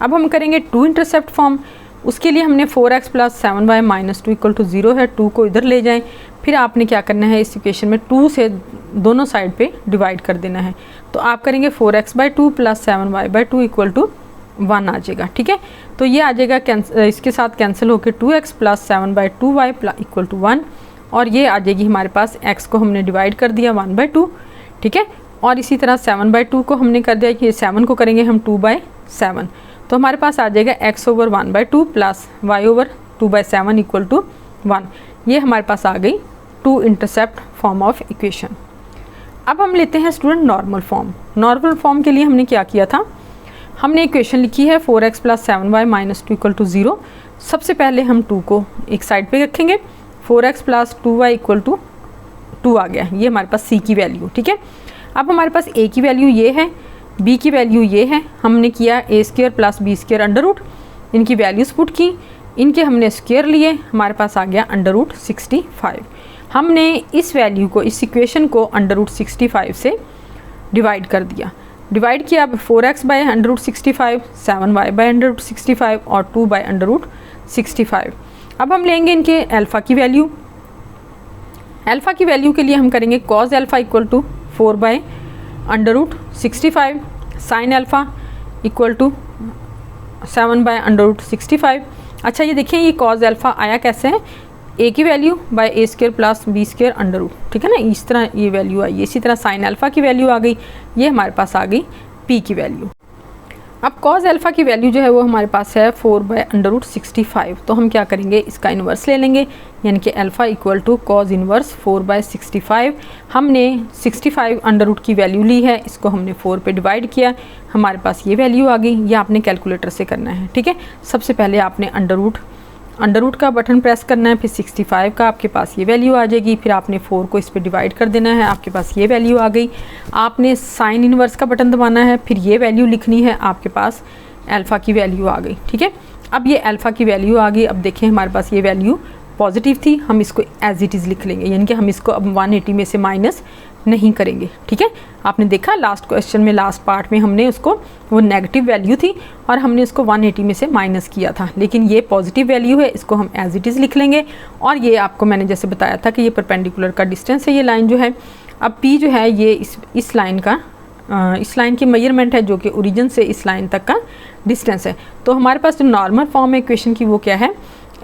अब हम करेंगे 2 इंटरसेप्ट फॉर्म। उसके लिए हमने 4x + 7y - 2 = 0 है, 2 को इधर ले जाएं। फिर आपने क्या करना है, इस इक्वेशन में 2 से दोनों साइड पे डिवाइड कर देना है। तो आप करेंगे 4x/2 + 7y/2 = 1 आ जाएगा। ठीक है, तो ये आ जाएगा इसके साथ कैंसिल होकर 2x + 7/2y = 1, और ये आ जाएगी हमारे पास x को हमने डिवाइड कर दिया 1/2। ठीक है, और इसी तरह 7/2 को हमने कर दिया कि 7 को करेंगे हम 2/7, तो हमारे पास आ जाएगा x/1/2 + y/2/7 = 1। ये हमारे पास आ गई 2 इंटरसेप्ट फॉर्म ऑफ इक्वेशन। अब हम लेते हैं student normal form. Normal form के लिए हमने क्या किया था, हमने इक्वेशन लिखी है 4x + 7y - 2 = 0। सबसे पहले हम 2 को एक साइड पे रखेंगे, 4x + 2y = 2 आ गया, ये हमारे पास c की वैल्यू। ठीक है, अब हमारे पास a की वैल्यू ये है, b की वैल्यू ये है, हमने किया a² + b² √, इनकी वैल्यूज़ पुट की। इनके हमने स्क्वायर लिए, हमारे पास आ गया √65। हमने इस वैल्यू को, इस इक्वेशन को √65 से डिवाइड कर दिया। डिवाइड किया, अब 4x बाय √65, 7y बाय √65 और 2 बाय √65। अब हम लेंगे इनके अल्फ़ा की वैल्यू। अल्फ़ा की वैल्यू के लिए हम करेंगे cos alpha equal to 4 by √65, sine alpha equal to 7 by √65। अच्छा ये देखिए, ये cos अल्फ़ा आया कैसे है, a की value by a² plus b² under root, ठीक है ना, इस तरह ये वैल्यू आई। इसी तरह साइन अल्फ़ा की वैल्यू आ गई, ये हमारे पास आ गई p की वैल्यू। अब cos अल्फ़ा की वैल्यू जो है वो हमारे पास है 4 बाय √65, तो हम क्या करेंगे, इसका इन्वर्स ले लेंगे, यानी कि alpha equal to cos inverse 4 by 65। हमने 65 अंडर रूट की वैल्यू ली है, इसको हमने 4 पे डिवाइड किया, हमारे पास ये वैल्यू आ गई। ये आपने कैलकुलेटर से करना है, ठीक है। सबसे पहले आपने अंडर रूट का बटन प्रेस करना है, फिर 65 का आपके पास ये वैल्यू आ जाएगी, फिर आपने 4 को इस पर डिवाइड कर देना है, आपके पास ये वैल्यू आ गई। आपने साइन इन्वर्स का बटन दबाना है, फिर ये वैल्यू लिखनी है, आपके पास अल्फ़ा की वैल्यू आ गई, ठीक है। अब ये अल्फ़ा की वैल्यू आ गई। अब देखें हमारे पास ये वैल्यू पॉजिटिव थी, हम इसको एज इट इज़ लिख लेंगे, यानी कि हम इसको अब 180 में से माइनस नहीं करेंगे, ठीक है। आपने देखा लास्ट क्वेश्चन में, लास्ट पार्ट में हमने उसको, वो नेगेटिव वैल्यू थी और हमने इसको 180 में से माइनस किया था, लेकिन ये पॉजिटिव वैल्यू है, इसको हम एज इट इज़ लिख लेंगे। और ये आपको मैंने जैसे बताया था कि ये परपेंडिकुलर का डिस्टेंस है, ये लाइन जो है। अब p जो है ये इस लाइन का, इस लाइन की मेजरमेंट है, जो कि ओरिजिन से इस लाइन तक का डिस्टेंस है। तो हमारे पास जो नॉर्मल फॉर्म है इक्वेशन की वो क्या है,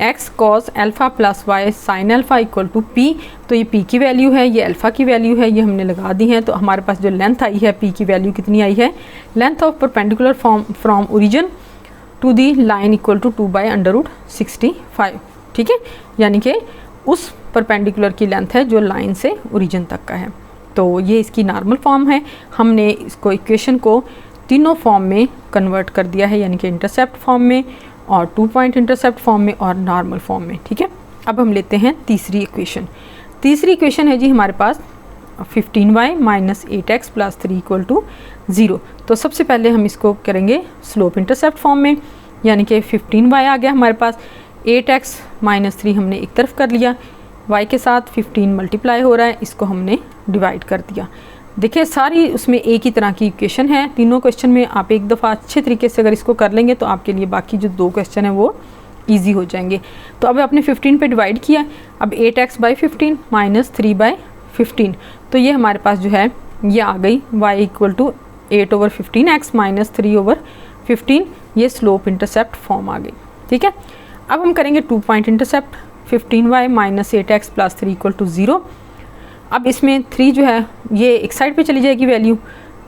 x cos alpha plus y sine alpha equal to p। तो ये p की वैल्यू है, ये अल्फ़ा की वैल्यू है, ये हमने लगा दी है। तो हमारे पास जो लेंथ आई है p की वैल्यू कितनी आई है, length of perpendicular from origin to the line equal to 2 by √65, ठीक है। यानी कि उस परपेंडिकुलर की लेंथ है जो लाइन से ओरिजिन तक का है। तो ये इसकी नॉर्मल फॉर्म है। हमने इसको इक्वेशन को तीनों फॉर्म में कन्वर्ट कर दिया है, यानी कि इंटरसेप्ट फॉर्म में और 2 पॉइंट इंटरसेप्ट फॉर्म में और नॉर्मल फॉर्म में, ठीक है। अब हम लेते हैं तीसरी इक्वेशन। तीसरी इक्वेशन है जी हमारे पास 15y minus 8x plus 3 equal to 0। तो सबसे पहले हम इसको करेंगे स्लोप इंटरसेप्ट फॉर्म में, यानी कि 15y आ गया हमारे पास, 8x माइनस 3 हमने एक तरफ कर लिया, y के साथ 15 मल्टीप्लाई हो रहा है, इसको हमने डिवाइड कर दिया। देखिए सारी उसमें एक ही तरह की इक्वेशन है, तीनों क्वेश्चन में आप एक दफ़ा अच्छे तरीके से अगर इसको कर लेंगे तो आपके लिए बाकी जो 2 क्वेश्चन है वो इजी हो जाएंगे। तो अब आपने 15 पे डिवाइड किया, अब 8x बाई 15 माइनस 3 बाई 15, तो ये हमारे पास जो है ये आ गई y equal to 8/15x minus 3/15, ये स्लोप इंटरसेप्ट फॉर्म आ गई, ठीक है। अब हम करेंगे 2 point intercept, 15y minus 8x plus 3 equal to 0। अब इसमें 3 जो है ये एक साइड पे चली जाएगी, वैल्यू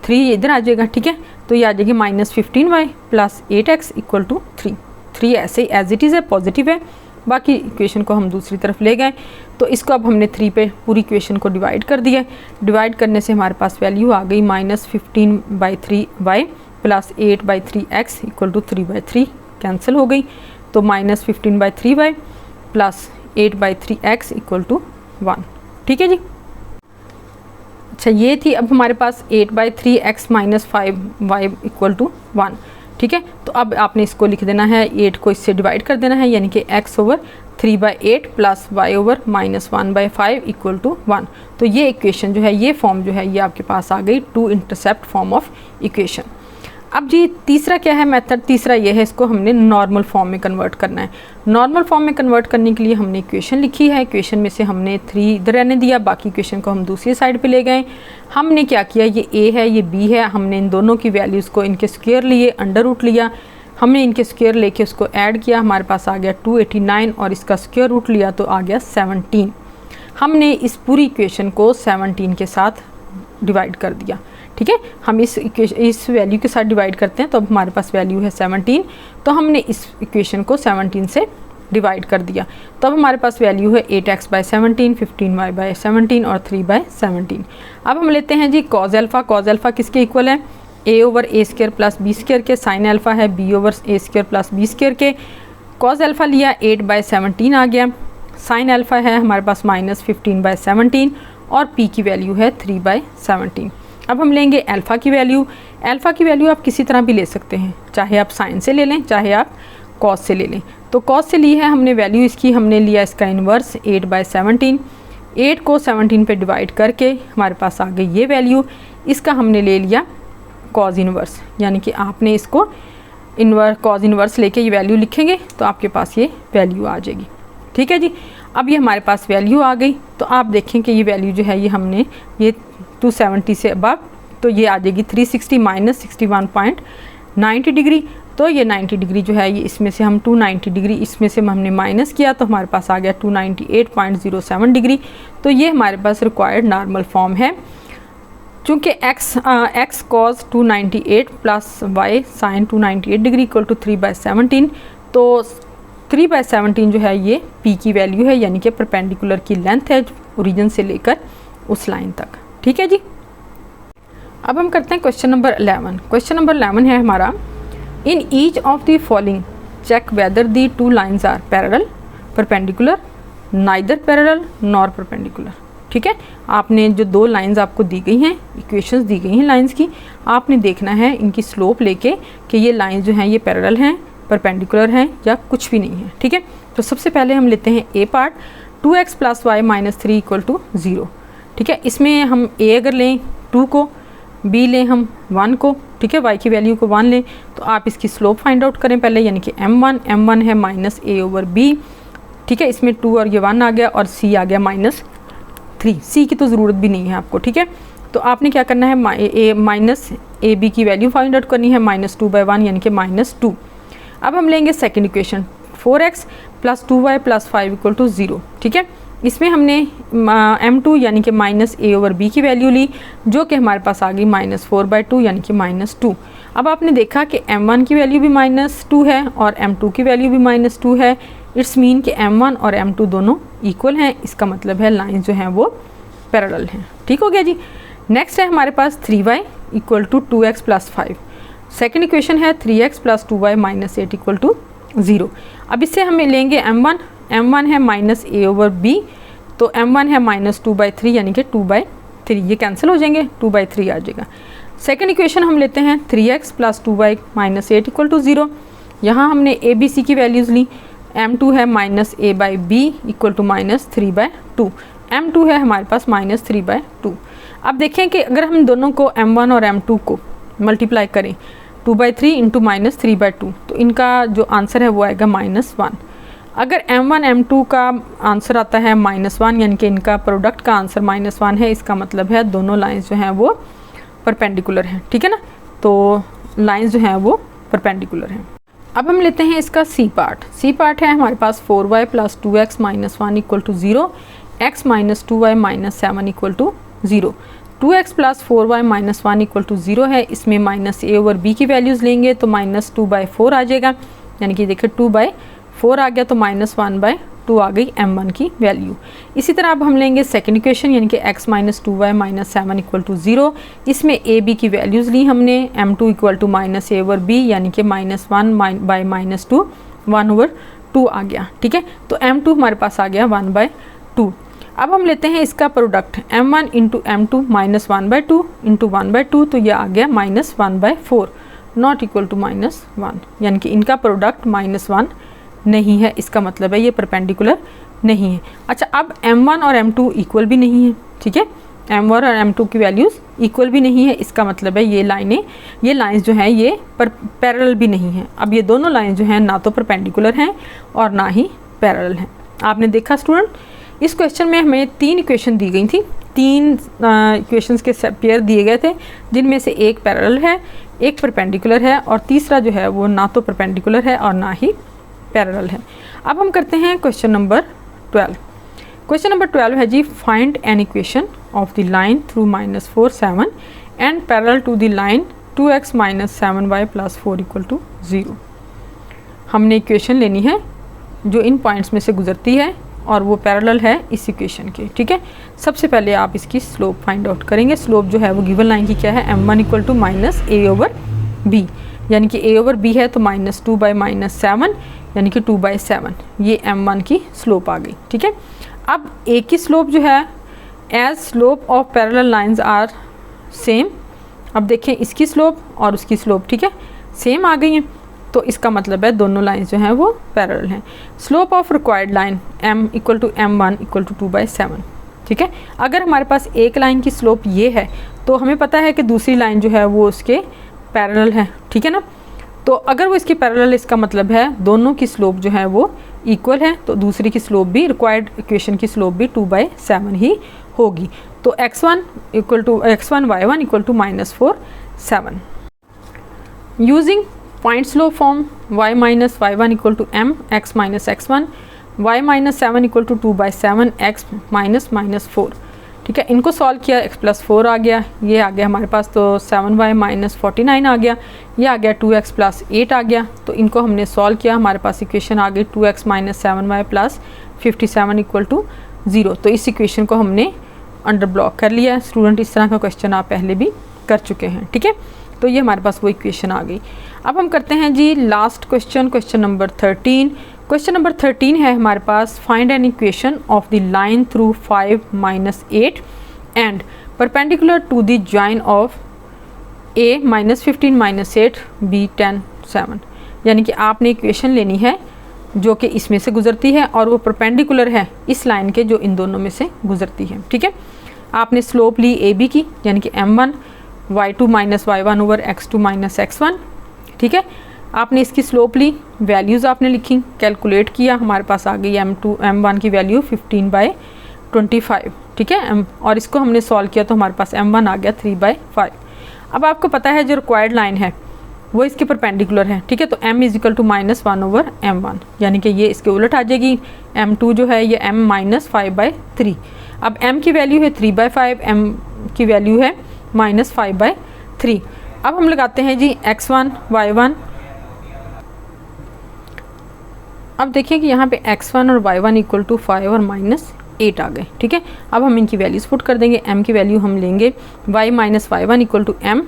3 इधर आ जाएगा, ठीक है। तो ये आ जाएगी minus 15y plus 8x equal to 3। 3 ऐसे एज इट इज़ है, पॉजिटिव है। बाकी इक्वेशन को हम दूसरी तरफ ले गए, तो इसको अब हमने 3 पे पूरी इक्वेशन को डिवाइड कर दिया। डिवाइड करने से हमारे पास वैल्यू आ गई minus 15/3y plus 8/3x equal to 3/3, cancel हो गई। तो minus 15/3y plus 8/3x equal to 1, ठीक है जी। अच्छा ये थी, अब हमारे पास 8/3x minus 5y equal to 1, ठीक है। तो अब आपने इसको लिख देना है, 8 को इससे डिवाइड कर देना है, यानी कि x/3/8 plus y/-1/5 equal to 1। तो ये इक्वेशन जो है, ये फॉर्म जो है, ये आपके पास आ गई 2 इंटरसेप्ट फॉर्म ऑफ इक्वेशन। अब जी तीसरा क्या है मेथड, तीसरा ये है, इसको हमने नॉर्मल फॉर्म में कन्वर्ट करना है। नॉर्मल फॉर्म में कन्वर्ट करने के लिए हमने इक्वेशन लिखी है, इक्वेशन में से हमने 3 इधर रहने दिया, बाकी इक्वेशन को हम दूसरी साइड पे ले गए। हमने क्या किया, ये a है ये b है, हमने इन दोनों की वैल्यूज़ को इनके स्क्वायर लिए, अंडर रूट लिया, हमने इनके स्क्वायर लेके उसको ऐड किया, हमारे पास आ गया 289 और इसका स्क्वायर रूट लिया तो आ गया 17। हमने इस पूरी इक्वेशन को 17 के साथ डिवाइड कर दिया, ठीक है। हम इस वैल्यू के साथ डिवाइड करते हैं तो अब हमारे पास वैल्यू है 17, तो हमने इस इक्वेशन को 17 से डिवाइड कर दिया। तो अब हमारे पास वैल्यू है 8x/17, 15y/17 और 3/17। अब हम लेते हैं जी cos अल्फ़ा। cos अल्फ़ा किसके इक्वल है, a/a² प्लस b² के, साइन अल्फ़ा है b/a² प्लस b² के। cos अल्फ़ा लिया 8/17 आ गया, साइन अल्फ़ा है हमारे पास माइनस 15/17 और p की वैल्यू है 3/17। अब हम लेंगे अल्फ़ा की वैल्यू। अल्फ़ा की वैल्यू आप किसी तरह भी ले सकते हैं, चाहे आप साइन से ले लें, चाहे आप कॉस से ले लें। तो कॉस से ली है हमने वैल्यू इसकी, हमने लिया इसका इन्वर्स 8/17। 8 को 17 पे डिवाइड करके हमारे पास आ गई ये वैल्यू। इसका हमने ले लिया कॉज इन्वर्स, यानी कि आपने इसको कॉज इन्वर्स लेके ये वैल्यू लिखेंगे तो आपके पास ये वैल्यू आ जाएगी। ठीक है जी। अब ये हमारे पास वैल्यू आ गई, तो आप देखें कि ये वैल्यू जो है ये हमने ये 270 से अबव, तो ये आ जाएगी 360 माइनस 61.90 डिग्री। तो ये 90 डिग्री जो है ये इसमें से हम 290 डिग्री इसमें से हमने माइनस किया तो हमारे पास आ गया 298.07 डिग्री। तो ये हमारे पास रिक्वायर्ड नॉर्मल फॉर्म है। चूँकि x cos 298 plus y sin 298 degree equal to 3/17, तो 3/17 जो है ये p की वैल्यू है, यानी कि परपेंडिकुलर की लेंथ है ओरिजिन से लेकर उस लाइन तक। ठीक है जी। अब हम करते हैं क्वेश्चन नंबर 11। क्वेश्चन नंबर 11 है हमारा, in each of the following check whether the two lines are parallel, perpendicular, neither parallel nor perpendicular. ठीक है, आपने जो दो लाइंस आपको दी गई हैं, इक्वेशंस दी गई हैं लाइंस की, आपने देखना है इनकी स्लोप लेके कि ये लाइंस जो हैं ये पैरेलल हैं, परपेंडिकुलर हैं या कुछ भी नहीं है। ठीक है, तो सबसे पहले हम लेते हैं ए पार्ट, 2x + y - 3 = 0। ठीक है, इसमें हम a अगर लें 2 को, b लें हम 1 को, ठीक है, y की वैल्यू को 1 लें, तो आप इसकी स्लोप फाइंड आउट करें पहले, यानी कि m1 है -a/b। ठीक है, इसमें 2 और ये 1 आ गया और c आ गया -3। c की तो ज़रूरत भी नहीं है आपको। ठीक है, तो आपने क्या करना है, -ab की वैल्यू फाइंड आउट करनी है, -2/1 यानी कि -2। अब हम लेंगे सेकंड इक्वेशन, 4x + 2y + 5 = 0। ठीक है, इसमें हमने m2 यानी कि -a/b की वैल्यू ली, जो कि हमारे पास आ गई -4/2 यानी कि -2। अब आपने देखा कि m1 की वैल्यू भी -2 है और m2 की वैल्यू भी -2 है। इट्स मीन कि m1 और m2 दोनों इक्वल हैं, इसका मतलब है लाइन जो हैं वो पैरेलल हैं। ठीक हो गया जी। नेक्स्ट है हमारे पास 3y = 2x + 5। सेकेंड इक्वेशन है 3x + 2y - 8 = 0। अब इससे हमें लेंगे m1 है -a/b, तो m1 है -2/3 यानी कि 2/3, ये कैंसिल हो जाएंगे, 2/3 आ जाएगा। सेकेंड इक्वेशन हम लेते हैं 3x + 2y - 8 = 0। यहाँ हमने a b c की वैल्यूज़ ली, m2 है -a/b = -3/2, m2 है हमारे पास -3/2। अब देखें कि अगर हम दोनों को m1 और m2 को मल्टीप्लाई करें 2/3 × -3/2, तो इनका जो आंसर है वो आएगा -1। अगर m1 m2 का आंसर आता है -1 यानी कि इनका प्रोडक्ट का आंसर -1 है, इसका मतलब है दोनों लाइंस जो हैं वो परपेंडिकुलर हैं। ठीक है ना, तो लाइंस जो हैं वो परपेंडिकुलर हैं। अब हम लेते हैं इसका सी पार्ट। सी पार्ट है हमारे पास 4y + 2x - 1 = 0, x - 2y - 7 = 0। 2x + 4y - 1 = 0 है, इसमें -a/b की वैल्यूज़ लेंगे तो -2/4 आ जाएगा, यानी कि देखिए 2/4 आ गया, तो -1/2 आ गई m1 की वैल्यू। इसी तरह अब हम लेंगे सेकंड इक्वेशन, यानी कि x - 2y - 7 = 0। इसमें a b की वैल्यूज़ ली हमने, m2 = -a/b यानी कि -1/-2 1/2 आ गया। ठीक है, तो m2 हमारे पास आ गया 1/2। अब हम लेते हैं इसका प्रोडक्ट m1 × m2 -1/2 × 1/2, तो ये आ गया -1/4 नॉट इक्वल टू -1, यानी कि इनका प्रोडक्ट -1 नहीं है, इसका मतलब है ये परपेंडिकुलर नहीं है। अच्छा, अब m1 और m2 इक्वल भी नहीं है। ठीक है, m1 और m2 की वैल्यूज़ इक्वल भी नहीं है, इसका मतलब है ये लाइंस जो हैं ये पैरेलल भी नहीं है। अब ये दोनों लाइन जो हैं ना तो परपेंडिकुलर हैं और ना ही पैरेलल हैं। आपने देखा स्टूडेंट, इस क्वेश्चन में हमें 3 इक्वेशन दी गई थी, 3 इक्वेशंस के पेयर दिए गए थे, जिनमें से एक पैरेलल है, एक परपेंडिकुलर है और तीसरा जो है वो ना तो परपेंडिकुलर है और ना ही पैरेलल है। अब हम करते हैं क्वेश्चन नंबर 12। क्वेश्चन नंबर 12 है जी, find an equation of the line through -4 7 and parallel to the line 2x - 7y + 4 = 0। हमने इक्वेशन लेनी है जो इन पॉइंट्स में से गुजरती है और वो पैरेलल है इस इक्वेशन के। ठीक है, सबसे पहले आप इसकी स्लोप फाइंड आउट करेंगे। स्लोप जो है वो गिवन लाइन की क्या है, m1 = -a/b, यानी कि a/b है तो -2/-7 यानी कि 2/7, ये m1 की स्लोप आ गई। ठीक है, अब a की स्लोप जो है as slope of parallel lines are same. अब देखें इसकी स्लोप और उसकी स्लोप, ठीक है, सेम आ गई हैं। तो इसका मतलब है दोनों लाइंस जो हैं वो पैरेलल हैं। Slope of required line m equal to m1 equal to 2/7, ठीक है। अगर हमारे पास एक लाइन की स्लोप ये है तो हमें पता है कि दूसरी लाइन जो है वो उसके पैरेलल है, ठीक है ना। तो अगर वो इसके पैरेलल, इसका मतलब है दोनों की स्लोप जो है वो इक्वल है, तो दूसरी की स्लोप भी, रिक्वायर्ड इक्वेशन की स्लोप भी 2/7 ही होगी। तो x1 y1 equal to -4 7। Using point slope form y minus y1 equal to m x minus x1, y minus 7 equal to 2/7 x minus -4, ठीक है। इनको सॉल्व किया, x प्लस 4 आ गया, ये आ गया हमारे पास, तो 7y माइनस 49 आ गया, ये आ गया 2x प्लस 8 आ गया। तो इनको हमने सॉल्व किया, हमारे पास इक्वेशन आ गई 2x minus 7y plus 57 equal to 0। तो इस इक्वेशन को हमने अंडर ब्लॉक कर लिया है। स्टूडेंट, इस तरह का क्वेश्चन आप पहले भी कर चुके हैं, ठीक है। तो ये हमारे पास वो इक्वेशन आ गई। अब हम करते हैं जी last question, question number 13। Question number 13 है हमारे पास, find an equation of the line through 5 minus 8 and perpendicular to the join of a minus 15 minus 8 b 10 7। यानी कि आपने इक्वेशन लेनी है जो कि इसमें से गुजरती है और वो परपेंडिकुलर है इस लाइन के जो इन दोनों में से गुजरती है, ठीक है। आपने स्लोप ली a b की, यानी कि m1 y2 minus y1 over x2 minus x1, ठीक है। आपने इसकी स्लोप ली, वैल्यूज़ आपने लिखी, कैलकुलेट किया, हमारे पास आ गई m1 की वैल्यू 15/25, ठीक है। और इसको हमने सॉल्व किया तो हमारे पास m1 आ गया 3/5। अब आपको पता है जो रिक्वायर्ड लाइन है वो इसके परपेंडिकुलर है, ठीक है। तो m is equal to -1 over m1, यानी कि ये इसके उलट आ जाएगी। m2 जो है ये m माइनस 5/3। अब m की वैल्यू है 3/5, m की वैल्यू है -5/3। अब हम लगाते हैं जी x1 y1। अब देखिए कि यहाँ पे x1 और y1 इक्वल टू 5 और -8 आ गए, ठीक है। अब हम इनकी वैल्यूज़ पुट कर देंगे। m की वैल्यू हम लेंगे y minus y1 equal to m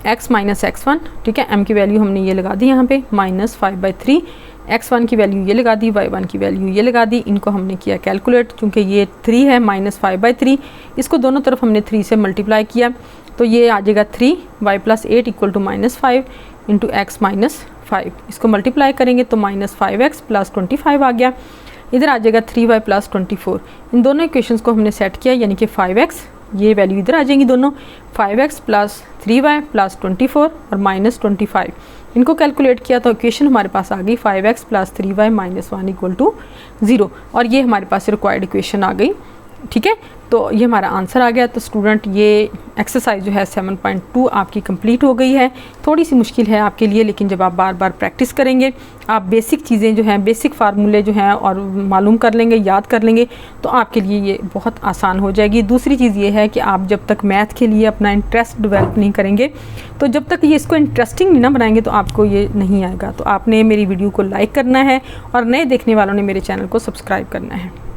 x minus x1, ठीक है। m की वैल्यू हमने ये लगा दी यहाँ पे -5/3, x1 की वैल्यू ये लगा दी, y1 की वैल्यू ये लगा दी। इनको हमने किया कैलकुलेट, क्योंकि ये 3 है -5/3, इसको दोनों तरफ हमने 3 से मल्टीप्लाई किया, तो ये आ जाएगा 3y plus 8 equal to -5 into x minus 5। इसको मल्टीप्लाई करेंगे तो -5x प्लस 25 आ गया। इधर आ जाएगा 3y प्लस 24। इन दोनों इक्वेशंस को हमने सेट किया, यानी कि 5x, ये वैल्यू इधर आ जाएंगी दोनों, 5x प्लस 3y प्लस 24 और -25। इनको कैलकुलेट किया तो इक्वेशन हमारे पास आ गई 5x plus 3y minus 1 equal to 0। और ये हमारे पास रिक्वायर्ड इक्वेशन आ गई, ठीक है। तो ये हमारा आंसर आ गया। तो स्टूडेंट, ये एक्सरसाइज जो है 7.2 आपकी कंप्लीट हो गई है। थोड़ी सी मुश्किल है आपके लिए, लेकिन जब आप बार बार प्रैक्टिस करेंगे, आप बेसिक चीज़ें जो हैं, बेसिक फार्मूले जो हैं और मालूम कर लेंगे, याद कर लेंगे, तो आपके लिए ये बहुत आसान हो जाएगी। दूसरी चीज़ ये है कि आप जब तक मैथ के लिए अपना इंटरेस्ट डेवलप नहीं करेंगे, तो जब तक ये इसको इंटरेस्टिंग नहीं ना बनाएंगे, तो आपको ये नहीं आएगा। तो आपने मेरी वीडियो को लाइक करना है और नए देखने वालों ने मेरे चैनल को सब्सक्राइब करना है।